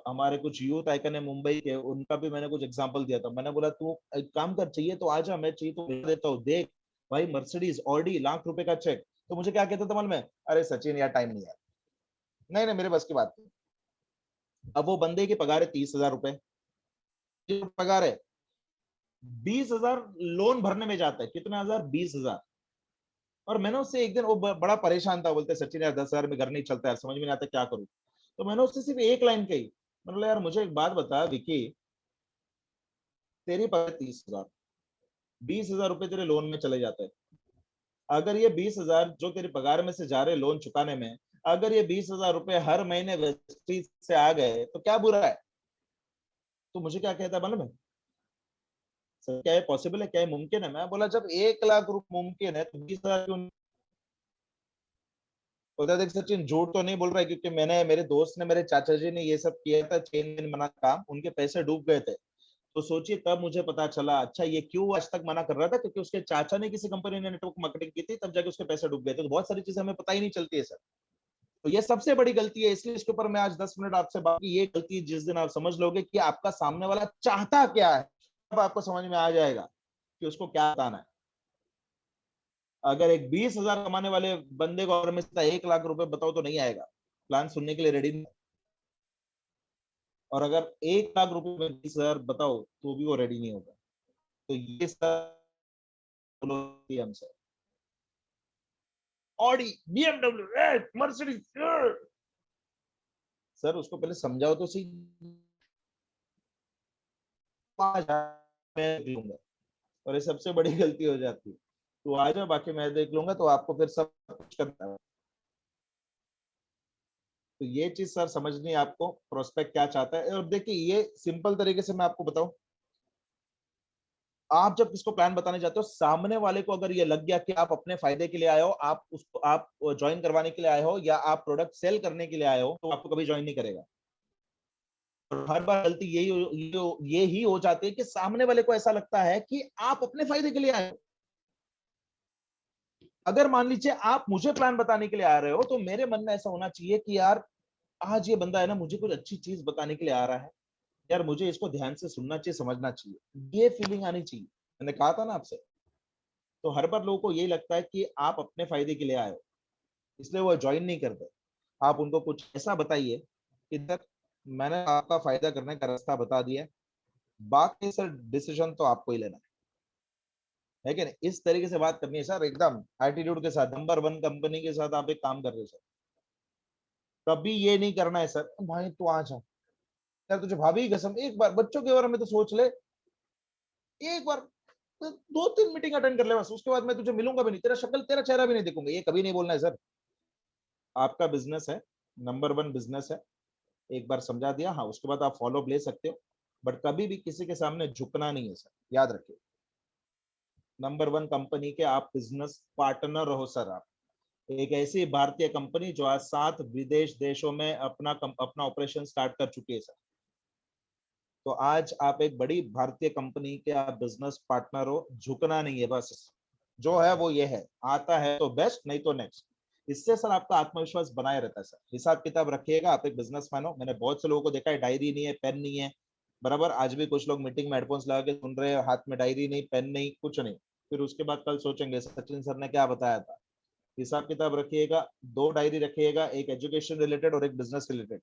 हमारे कुछ यूथ आइकन है मुंबई के, उनका भी मैंने कुछ एग्जांपल दिया था। मैंने बोला तू एक काम कर, चाहिए तो आजा, मैं चाहिए तो देता हूँ, देख भाई मर्सिडीज ऑडी लाख रुपए का चेक। तो मुझे क्या कहते थे मन में, अरे सचिन यार टाइम नहीं यार, नहीं नहीं मेरे बस की बात नहीं। अब वो बंदे की पगार है 30,000 रुपए, पगार है, 20,000 लोन भरने में जाता है। कितना हजार? 20,000। और मैंने उससे एक दिन, वो बड़ा परेशान था, बोलते सचिन यार 10,000 में घर नहीं चलता यार, समझ में नहीं आता क्या करूं। तो मैंने उससे सिर्फ एक लाइन कही, मैंने बोला यार मुझे एक बात बता विकी, तेरी पगार 30,000, 20,000 रुपए तेरे लोन में चले जाते हैं, अगर ये 20,000 जो तेरी पगार में से जा रहे लोन चुकाने में, अगर ये 20,000 रुपए हर महीने वेस्टीज से आ गए तो क्या बुरा है? तो मुझे क्या कहता है मालूम है सर, क्या ये पॉसिबल है, क्या ये मुमकिन है? मैं बोला जब 1 लाख रुपए मुमकिन है तो 20,000 क्यों? बोलता देख सचिन झूठ तो नहीं बोल रहा है, क्योंकि मैंने, मेरे दोस्त ने, मेरे चाचा जी ने ये सब किया था, चेन मेन बना काम, उनके पैसे डूब गए थे। तो सोचिए तब मुझे पता चला अच्छा ये क्यों आज तक मना कर रहा था, क्योंकि उसके चाचा ने किसी कंपनी ने नेटवर्क मार्केटिंग की थी, तब जाके उसके पैसे डूब गए थे। तो बहुत सारी चीजें हमें पता ही नहीं चलती है सर। तो ये सबसे बड़ी गलती है, इसलिए इसके ऊपर मैं आज 10 मिनट आपसे बात की। ये गलती जिस दिन आप समझ लोगे कि आपका सामने वाला चाहता क्या है, तब आपको समझ में आ जाएगा कि उसको क्या बताना है। अगर एक 20,000 कमाने वाले बंदे को अगर मैं 1 लाख रुपए बताओ तो नहीं आएगा, प्लान सुनने के लिए रेडी नहीं। और अगर 1 लाख रुपए में 20,000 बताओ तो भी वो रेडी नहीं होगा। तो ये सब हमसे ऑडी, बीएमडब्ल्यू, मर्सिडीज, सर उसको पहले समझाओ तो सही। मैं देख लूंगा, और ये सबसे बड़ी गलती हो जाती है। तो आ जाओ, बाकी मैं देख लूंगा, तो आपको फिर सब कुछ करना है। तो ये चीज सर समझनी है आपको, प्रोस्पेक्ट क्या चाहता है। और देखिए ये सिंपल तरीके से मैं आपको बताऊं, आप जब किसको प्लान बताने जाते हो, सामने वाले को अगर ये लग गया कि आप अपने फायदे के लिए आए हो, आप उसको आप ज्वाइन करवाने के लिए आए हो, या आप प्रोडक्ट सेल करने के लिए आए हो, तो आपको कभी ज्वाइन नहीं करेगा। और हर बार गलती ये ही हो जाती है कि सामने वाले को ऐसा लगता है कि आप अपने फायदे के लिए आए हो। अगर मान लीजिए आप मुझे प्लान बताने के लिए आ रहे हो, तो मेरे मन में ऐसा होना चाहिए कि यार आज ये बंदा है ना, मुझे कुछ अच्छी चीज बताने के लिए आ रहा है, यार मुझे इसको ध्यान से सुनना चाहिए, समझना चाहिए, ये फीलिंग आनी चाहिए। मैंने कहा था ना आपसे। तो हर बार लोगों को यही लगता है कि आप अपने फायदे के लिए आए हो, इसलिए वो ज्वाइन नहीं करते। आप उनको कुछ ऐसा बताइए कि सर मैंने आपका फायदा करने का रास्ता बता दिया, बाकी सर डिसीजन तो आपको ही लेना है कि नहीं? इस तरीके से बात करनी है सर, एकदम एटीट्यूड के साथ। नंबर 1 कंपनी के साथ आप एक काम कर रहे हो सर, कभी ये नहीं करना है सर भाई तू आ जा, यार तुझे भाभी की कसम, एक बार बच्चों के बारे में तो सोच ले, एक बार तो 2-3 मीटिंग अटेंड कर ले बस, उसके बाद मैं तुझे मिलूंगा भी नहीं, तेरा शक्ल तेरा चेहरा भी नहीं देखूंगा। ये कभी नहीं बोलना है सर। आपका बिजनेस है, नंबर 1 बिजनेस है, एक बार समझा दिया, हाँ उसके बाद आप फॉलो अप ले सकते हो, बट कभी भी किसी के सामने झुकना नहीं है सर, याद रखिए। नंबर 1 कंपनी के आप बिजनेस पार्टनर हो सर। आप एक ऐसी भारतीय कंपनी जो आज 7 विदेश देशों में अपना ऑपरेशन स्टार्ट कर चुकी है सर। तो आज आप एक बड़ी भारतीय कंपनी के आप बिजनेस पार्टनर हो, झुकना नहीं है बस। जो है वो ये है, आता है तो बेस्ट, नहीं तो नेक्स्ट। इससे सर आपका आत्मविश्वास बनाए रहता है सर। हिसाब किताब रखिएगा, आप एक बिजनेसमैन हो। मैंने बहुत से लोगों को देखा है, डायरी नहीं है, पेन नहीं है, बराबर। आज भी कुछ लोग मीटिंग में हेडफोन्स लगा के सुन रहे हैं, हाथ में डायरी नहीं, पेन नहीं, कुछ नहीं। फिर उसके बाद कल सोचेंगे सचिन सर ने क्या बताया था। हिसाब किताब रखिएगा, 2 डायरी रखिएगा, एक एजुकेशन रिलेटेड और एक बिजनेस रिलेटेड।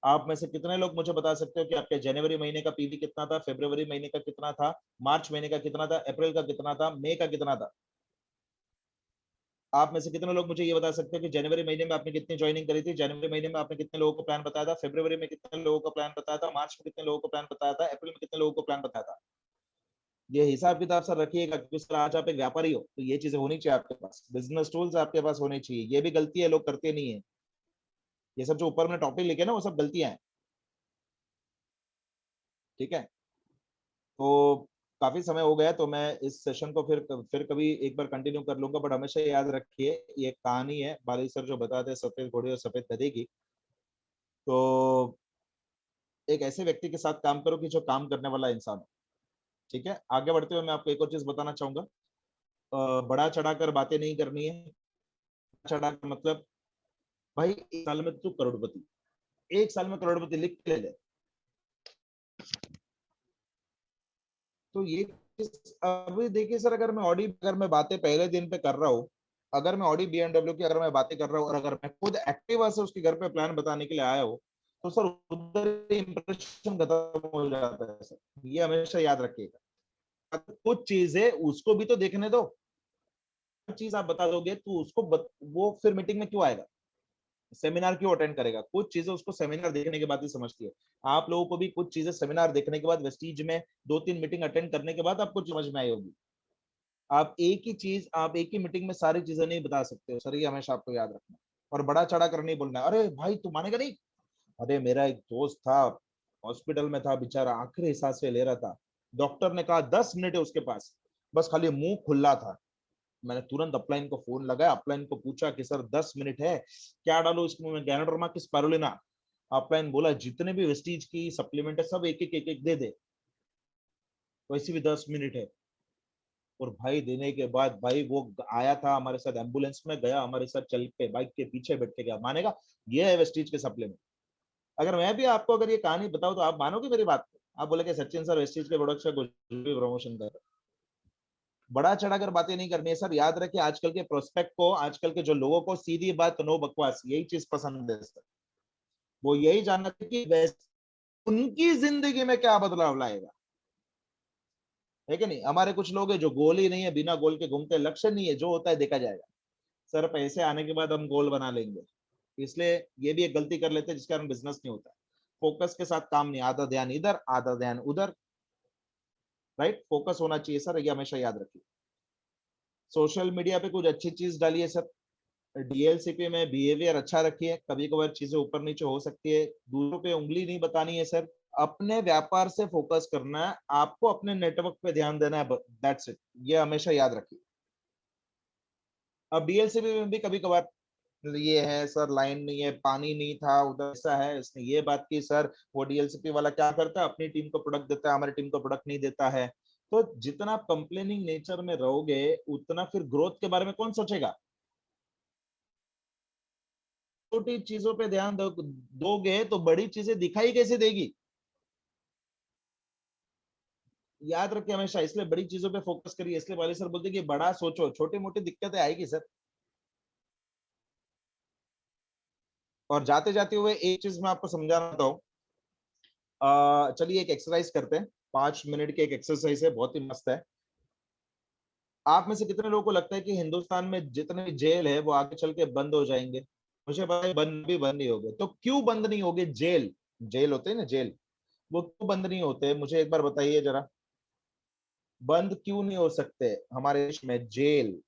आप में से कितने लोग मुझे बता सकते हो कि आपके जनवरी महीने का पीवी कितना था, फरवरी महीने का कितना था, मार्च महीने का कितना था, अप्रैल का कितना था, मई का कितना था? आप में से कितने लोग मुझे ये बता सकते हो कि जनवरी महीने में आपने कितनी ज्वाइनिंग करी थी, जनवरी महीने में आपने कितने लोगों को प्लान बताया था, फरवरी में कितने लोगों को प्लान बताया था, मार्च में कितने लोगों को प्लान बताया था, अप्रैल में कितने लोगों को प्लान बताया था? ये हिसाब किताब सर रखिएगा, क्योंकि सर आज आप एक व्यापारी हो, तो ये चीजें होनी चाहिए आपके पास, बिजनेस टूल्स आपके पास होने चाहिए। ये भी गलती है, लोग करते नहीं है। ये सब जो ऊपर में टॉपिक लिखे ना, वो सब गलतियां हैं, ठीक है? तो काफी समय हो गया, तो मैं इस सेशन को फिर कभी एक बार कंटिन्यू कर लूंगा। बट हमेशा याद रखिए, ये कहानी है बाली सर जो बताते हैं सफेद घोड़े और सफेद गधे की। तो एक ऐसे व्यक्ति के साथ काम करो कि जो काम करने वाला इंसान हो, ठीक है? आगे बढ़ते हुए मैं आपको एक और चीज बताना चाहूंगा, बड़ा चढ़ाकर बातें नहीं करनी है। चढ़ाकर मतलब भाई 1 साल में तू करोड़पति, 1 साल में करोड़पति लिख के ले ले। तो ये अभी देखिए सर, अगर मैं बातें पहले दिन पे कर रहा हूँ, अगर मैं ऑडी बीएमडब्ल्यू की अगर मैं बातें कर रहा हूँ, और अगर मैं खुद एक्टिवा से उसके घर पे प्लान बताने के लिए आया हूँ, तो सर उधर इंप्रेशन खत्म हो जाता है सर। ये हमेशा याद रखिएगा। कुछ चीजें उसको भी तो देखने दो। हर चीज आप बता दोगे तो वो फिर मीटिंग में क्यों आएगा? सेमिनार क्यों अटेंड करेगा? कुछ चीजें उसको सेमिनार देखने के बाद ही समझती है। आप लोगों को भी कुछ चीजें सेमिनार देखने के बाद, वेस्टीज में 2-3 मीटिंग अटेंड करने के बाद आपको समझ में आई होगी। आप एक ही मीटिंग में सारी चीजें नहीं बता सकते हो सर, ये हमेशा आपको याद रखना। और बड़ा चढ़ा कर नहीं बोलना, अरे भाई तू मानेगा नहीं, अरे मेरा एक दोस्त था, हॉस्पिटल में था बेचारा, आखिरी सांसें ले रहा था, डॉक्टर ने कहा 10 मिनट है उसके पास, बस खाली मुंह खुला था। मैंने तुरंत अपलाइन को फोन लगाया, अपलाइन को पूछा कि सर 10 मिनट है, क्या डालूं इसमें, मैं गैनोडर्मा की स्पारुलिना? अपलाइन बोला जितने भी वेस्टीज की सप्लीमेंट है सब एक एक दे दे, वैसे भी 10 मिनट है। और भाई देने के बाद भाई वो आया था हमारे साथ, एम्बुलेंस में गया हमारे साथ, चल के बाइक के पीछे बैठ के गया। मानेगा? ये है वेस्टीज के सप्लीमेंट। अगर मैं भी आपको अगर ये कहानी बताऊं तो आप मानोगे मेरी बात को? आप बोले कि सचिन सर वेस्टीज के प्रोडक्ट का कुछ भी प्रमोशन कर रहे हैं। बड़ा चढ़ाकर बातें नहीं करनी है सर। याद रखिए आजकल के प्रोस्पेक्ट को, आजकल के जो लोगों को सीधी बात, नो बकवास, यही चीज पसंद है सर। वो यही जानना है कि उनकी जिंदगी में क्या बदलाव लाएगा, है कि नहीं? हमारे कुछ लोग हैं जो गोल ही नहीं है, बिना गोल के घूमते, लक्ष्य नहीं है, जो होता है देखा जाएगा। सर पैसे आने के बाद हम गोल बना लेंगे, इसलिए ये भी एक गलती कर लेते हैं जिसके कारण बिजनेस नहीं होता। फोकस के साथ काम नहीं, आधा ध्यान इधर आधा ध्यान उधर, राइट? फोकस होना चाहिए सर, ये हमेशा याद रखिए। सोशल मीडिया पे कुछ अच्छी चीज डालिए सर, डीएलसीपी में बिहेवियर अच्छा रखिए, कभी कभार चीजें ऊपर नीचे हो सकती है, दूसरों पे उंगली नहीं बतानी है सर, अपने व्यापार से फोकस करना है, आपको अपने नेटवर्क पे ध्यान देना है, दैट्स इट, ये हमेशा याद रखिए। अब डीएलसीपी में भी कभी कभार ये है सर, लाइन नहीं है, पानी नहीं था उधर, ऐसा है, इसने ये बात की सर, वो डीएलसीपी वाला क्या करता है, अपनी टीम को प्रोडक्ट देता है, हमारी टीम को प्रोडक्ट नहीं देता है। तो जितना आप कंप्लेनिंग नेचर में रहोगे उतना फिर ग्रोथ के बारे में कौन सोचेगा? छोटी चीजों पे ध्यान दोगे तो बड़ी चीजें दिखाई कैसे देगी? याद रखिए हमेशा, इसलिए बड़ी चीजों पे फोकस करिए। इसलिए वाले सर बोलते हैं कि बड़ा सोचो, छोटी मोटी दिक्कतें आएगी सर। और जाते जाते हुए एक चीज मैं आपको समझाना चाहता हूँ। चलिए एक एक्सरसाइज करते हैं, 5 मिनट की एक एक्सरसाइज है, बहुत ही मस्त है। आप में से कितने लोगों को लगता है कि हिंदुस्तान में जितने भी जेल है वो आगे चल के बंद हो जाएंगे? मुझे पता है बंद नहीं होंगे, तो क्यों बंद नहीं होंगे? जेल, जेल होते हैं ना जेल, वो क्यों बंद नहीं होते? मुझे एक बार बताइए जरा, बंद क्यों नहीं हो सकते हमारे देश में जेल?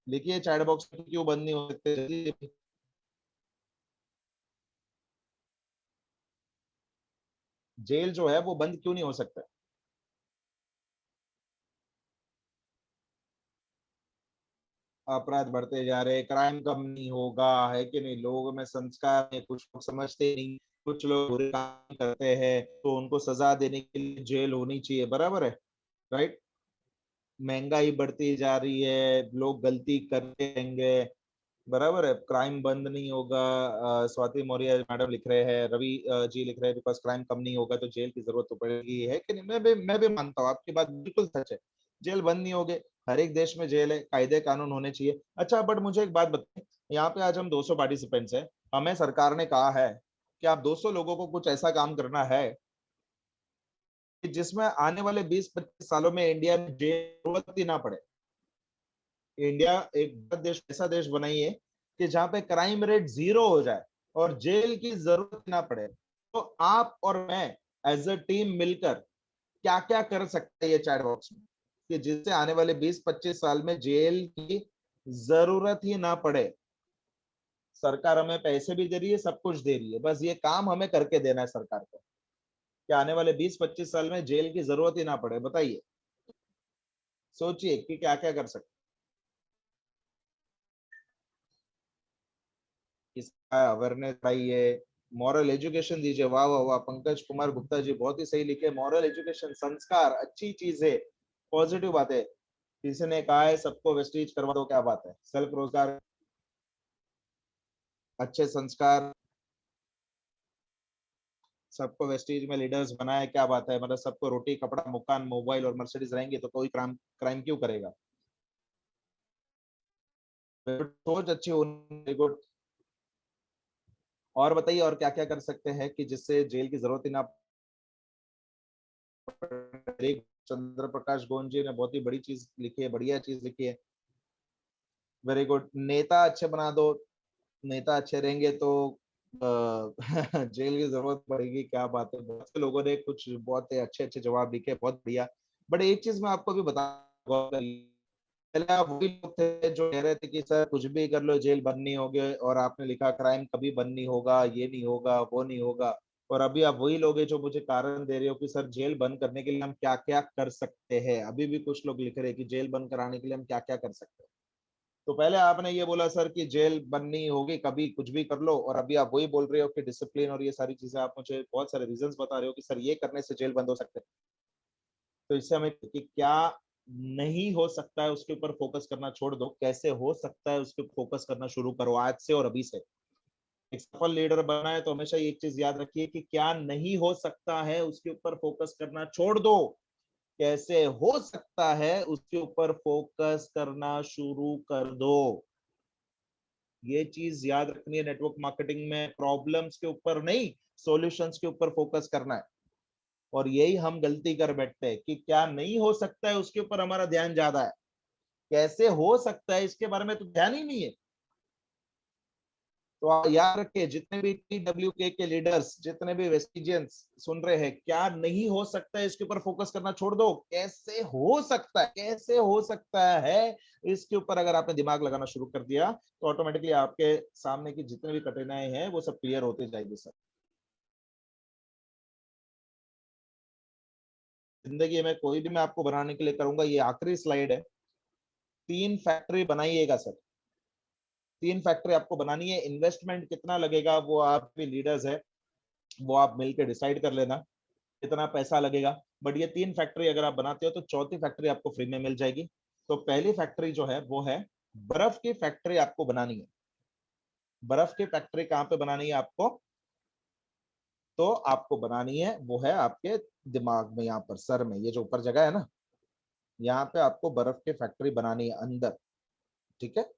लिखिए चैट बॉक्स में क्यों बंद नहीं हो सकते। जेल जो है वो बंद क्यों नहीं हो सकता? अपराध बढ़ते जा रहे, क्राइम कम नहीं होगा, है कि नहीं? लोगों में संस्कार है, कुछ लोग समझते नहीं, कुछ लोग बुरे काम करते हैं तो उनको सजा देने के लिए जेल होनी चाहिए, बराबर है, राइट? महंगाई बढ़ती जा रही है, लोग गलती करते रहेंगे, बराबर है, क्राइम बंद नहीं होगा। स्वाति मौर्य मैडम लिख रहे हैं, रवि जी लिख रहे हैं, बिकॉज क्राइम कम नहीं होगा तो जेल की जरूरत तो पड़ेगी, है कि नहीं? मैं भी मानता हूँ, आपकी बात बिल्कुल सच है। जेल बंद नहीं होगे, हर एक देश में जेल है, कायदे कानून होने चाहिए। अच्छा बट मुझे एक बात बताएं, यहाँ पे आज हम 200 पार्टिसिपेंट्स हैं, हमें सरकार ने कहा है कि आप 200 लोगों को कुछ ऐसा काम करना है कि जिसमें आने वाले 20-25 सालों में इंडिया में जेल की जरूरत ही ना पड़े। इंडिया एक देश, ऐसा देश बनाइए कि जहां पे क्राइम रेट 0 हो जाए और जेल की जरूरत ना पड़े। तो आप और मैं एज अ टीम मिलकर क्या क्या कर सकते हैं ये चैट बॉक्स में, कि जिससे आने वाले 20-25 साल में जेल की जरूरत ही ना पड़े। सरकार हमें पैसे भी दे रही है, सब कुछ दे रही है, बस ये काम हमें करके देना है सरकार को, कि आने वाले 20-25 साल में जेल की जरूरत ही ना पड़े। बताइए, सोचिए कि क्या क्या कर सकते। इसका अवेयरनेस बढ़ाइए, मॉरल एजुकेशन दीजिए। वाह वाह वाह, पंकज कुमार गुप्ता जी बहुत ही सही लिखे, मॉरल एजुकेशन, संस्कार अच्छी चीज है, पॉजिटिव बात है। किसी ने कहा है सबको वेस्टीज करवा दो, क्या बात है, सेल्फ रोजगार, अच्छे संस्कार, सबको वेस्टीज में लीडर्स बनाए, क्या बात है, मतलब सबको रोटी कपड़ा मकान मोबाइल और मर्सिडीज रहेंगे तो कोई क्राइम क्राइम क्यों करेगा? सोच अच्छी होनी, गुड। और बताइए और क्या क्या कर सकते हैं कि जिससे जेल की जरूरत ही ना पड़े। चंद्र प्रकाश गोंड जी ने बहुत ही बड़ी चीज लिखी है, बढ़िया चीज लिखी है, वेरी गुड। नेता अच्छे बना दो, नेता अच्छे रहेंगे तो जेल की जरूरत पड़ेगी, क्या बात है। बहुत से लोगों ने कुछ बहुत अच्छे अच्छे जवाब लिखे, बहुत बढ़िया। बट एक चीज मैं आपको भी बता, पहले आप वही लोग थे जो कह रहे थे कि सर कुछ भी कर लो जेल बंद नहीं होगे, और आपने लिखा क्राइम कभी बंद नहीं होगा, ये नहीं होगा, वो नहीं होगा। और अभी आप वही लोग हैं जो मुझे कारण दे रहे हो कि सर जेल बंद करने के लिए हम क्या क्या कर सकते हैं। अभी भी कुछ लोग लिख रहे हैं कि जेल बंद कराने के लिए हम क्या क्या कर सकते हैं। तो पहले आपने ये बोला सर कि जेल बंद नहीं होगी, कभी कुछ भी कर लो, और अभी आप वही बोल रहे हो कि डिसिप्लिन और ये सारी चीजें, आप मुझे बहुत सारे रीजंस बता रहे हो कि सर ये करने से जेल बंद हो सकते हैं। तो इससे हमें कि क्या नहीं हो सकता है उसके ऊपर फोकस करना छोड़ दो, कैसे हो सकता है उसके ऊपर फोकस करना शुरू करो आज से और अभी से। एक सफल लीडर बनना है तो हमेशा एक चीज याद रखिए कि क्या नहीं हो सकता है उसके ऊपर फोकस करना छोड़ दो, कैसे हो सकता है उसके ऊपर फोकस करना शुरू कर दो। ये चीज याद रखनी है। नेटवर्क मार्केटिंग में प्रॉब्लम्स के ऊपर नहीं, सॉल्यूशंस के ऊपर फोकस करना है। और यही हम गलती कर बैठते हैं कि क्या नहीं हो सकता है उसके ऊपर हमारा ध्यान ज्यादा है, कैसे हो सकता है इसके बारे में तो ध्यान ही नहीं है। तो आप याद रखिए, जितने भी TWK के लीडर्स, जितने भी वेस्टिजियंस सुन रहे हैं, क्या नहीं हो सकता है इसके ऊपर फोकस करना छोड़ दो, कैसे हो सकता है, कैसे हो सकता है इसके ऊपर अगर आपने दिमाग लगाना शुरू कर दिया तो ऑटोमेटिकली आपके सामने की जितने भी कठिनाई हैं वो सब क्लियर होते जाएगी सर। जिंदगी में कोई भी मैं आपको बनाने के लिए करूंगा, ये आखिरी स्लाइड है। 3 फैक्ट्री बनाइएगा सर, 3 फैक्ट्री आपको बनानी है। इन्वेस्टमेंट कितना लगेगा वो आप भी लीडर्स है, वो आप मिलकर डिसाइड कर लेना कितना पैसा लगेगा। बट ये 3 फैक्ट्री अगर आप बनाते हो तो चौथी फैक्ट्री आपको फ्री में मिल जाएगी। तो पहली फैक्ट्री जो है वो है बर्फ की फैक्ट्री आपको बनानी है। बर्फ की फैक्ट्री कहाँ पे बनानी है आपको? तो आपको बनानी है वो है आपके दिमाग में, यहाँ पर सर में, ये जो ऊपर जगह है ना, यहाँ पे आपको बर्फ की फैक्ट्री बनानी है अंदर। ठीक है।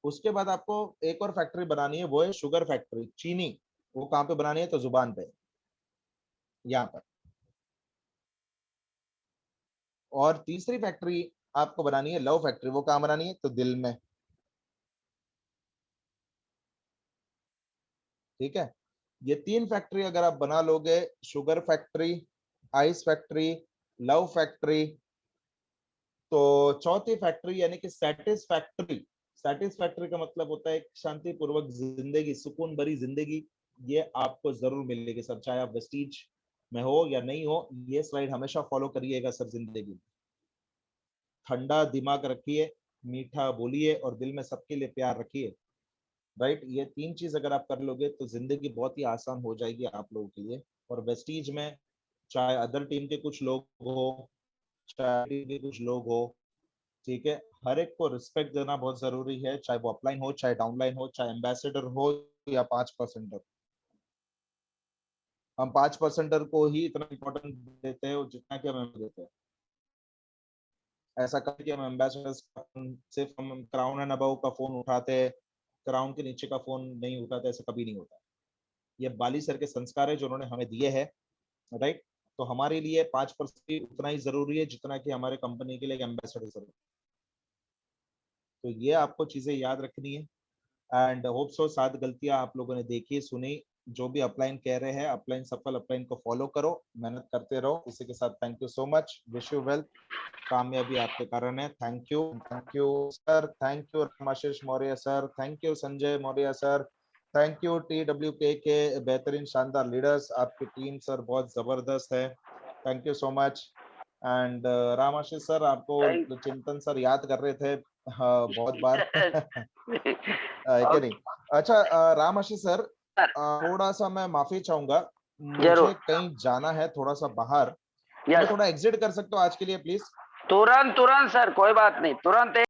उसके बाद आपको एक और फैक्ट्री बनानी है, वो है शुगर फैक्ट्री, चीनी। वो कहाँ पे बनानी है? तो जुबान पे, यहाँ पर। और तीसरी फैक्ट्री आपको बनानी है लव फैक्ट्री। वो कहाँ बनानी है? तो दिल में। ठीक है। ये 3 फैक्ट्री अगर आप बना लोगे, sugar factory, ice factory, love factory, तो चौथी फैक्ट्री यानी कि सेटिस्फैक्ट्री। सेटिस्फैक्ट्री का मतलब होता है एक शांतिपूर्वक जिंदगी, सुकून भरी जिंदगी। ये आपको जरूर मिलेगी सर, चाहे आप वेस्टीज में हो या नहीं हो। ये स्लाइड हमेशा फॉलो करिएगा सर जिंदगी। ठंडा दिमाग रखिए, मीठा बोलिए और दिल में सबके लिए प्यार रखिए। राइट, ये 3 चीज अगर आप कर लोगे तो जिंदगी बहुत ही आसान हो जाएगी आप लोगों के लिए। और वेस्टीज में चाहे अदर टीम के कुछ लोग हो, चाहे टीम के कुछ लोग हो, ठीक है, हर एक को रिस्पेक्ट देना बहुत जरूरी है, चाहे वो अपलाइन हो, चाहे डाउनलाइन हो, चाहे एम्बेसडर हो या 5%। हम 5% को ही इतना इंपॉर्टेंट देते हैं जितना कि हम देते हैं। ऐसा करके हम एम्बेसडर सिर्फ हम क्राउन एंड अबव का फोन उठाते हैं, क्राउन के नीचे का फोन नहीं उठाते, ऐसा कभी नहीं होता। ये बाली सर के संस्कार है जो उन्होंने हमें दिए हैं। राइट। तो हमारे लिए 5% उतना ही जरूरी है जितना कि हमारे कंपनी के लिए एक एम्बेसडर जरूरी है। तो ये आपको चीजें याद रखनी है। एंड होप सो 7 गलतियां आप लोगों ने देखी सुनी। जो भी अपलाइन कह रहे हैं, अपलाइन सफल अपलाइन को फॉलो करो, मेहनत करते रहो। इसी के साथ thank you so much, wish you well. कामयाबी आपके कारण है। Thank you sir, thank you Ramashish Maurya sir, thank you Sanjay Maurya sir, thank you TWK के बेहतरीन शानदार लीडर्स। आपकी टीम सर बहुत जबरदस्त है। Thank you so much. And Ramashish sir, आपको चिंतन सर याद कर रहे थे बहुत बार है कि नहीं? अच्छा रामाशीष सर, थोड़ा सा मैं माफी चाहूंगा, मुझे कहीं जाना है थोड़ा सा बाहर। मैं थोड़ा एग्जिट कर सकता हूँ आज के लिए प्लीज? तुरंत तुरंत सर, कोई बात नहीं, तुरंत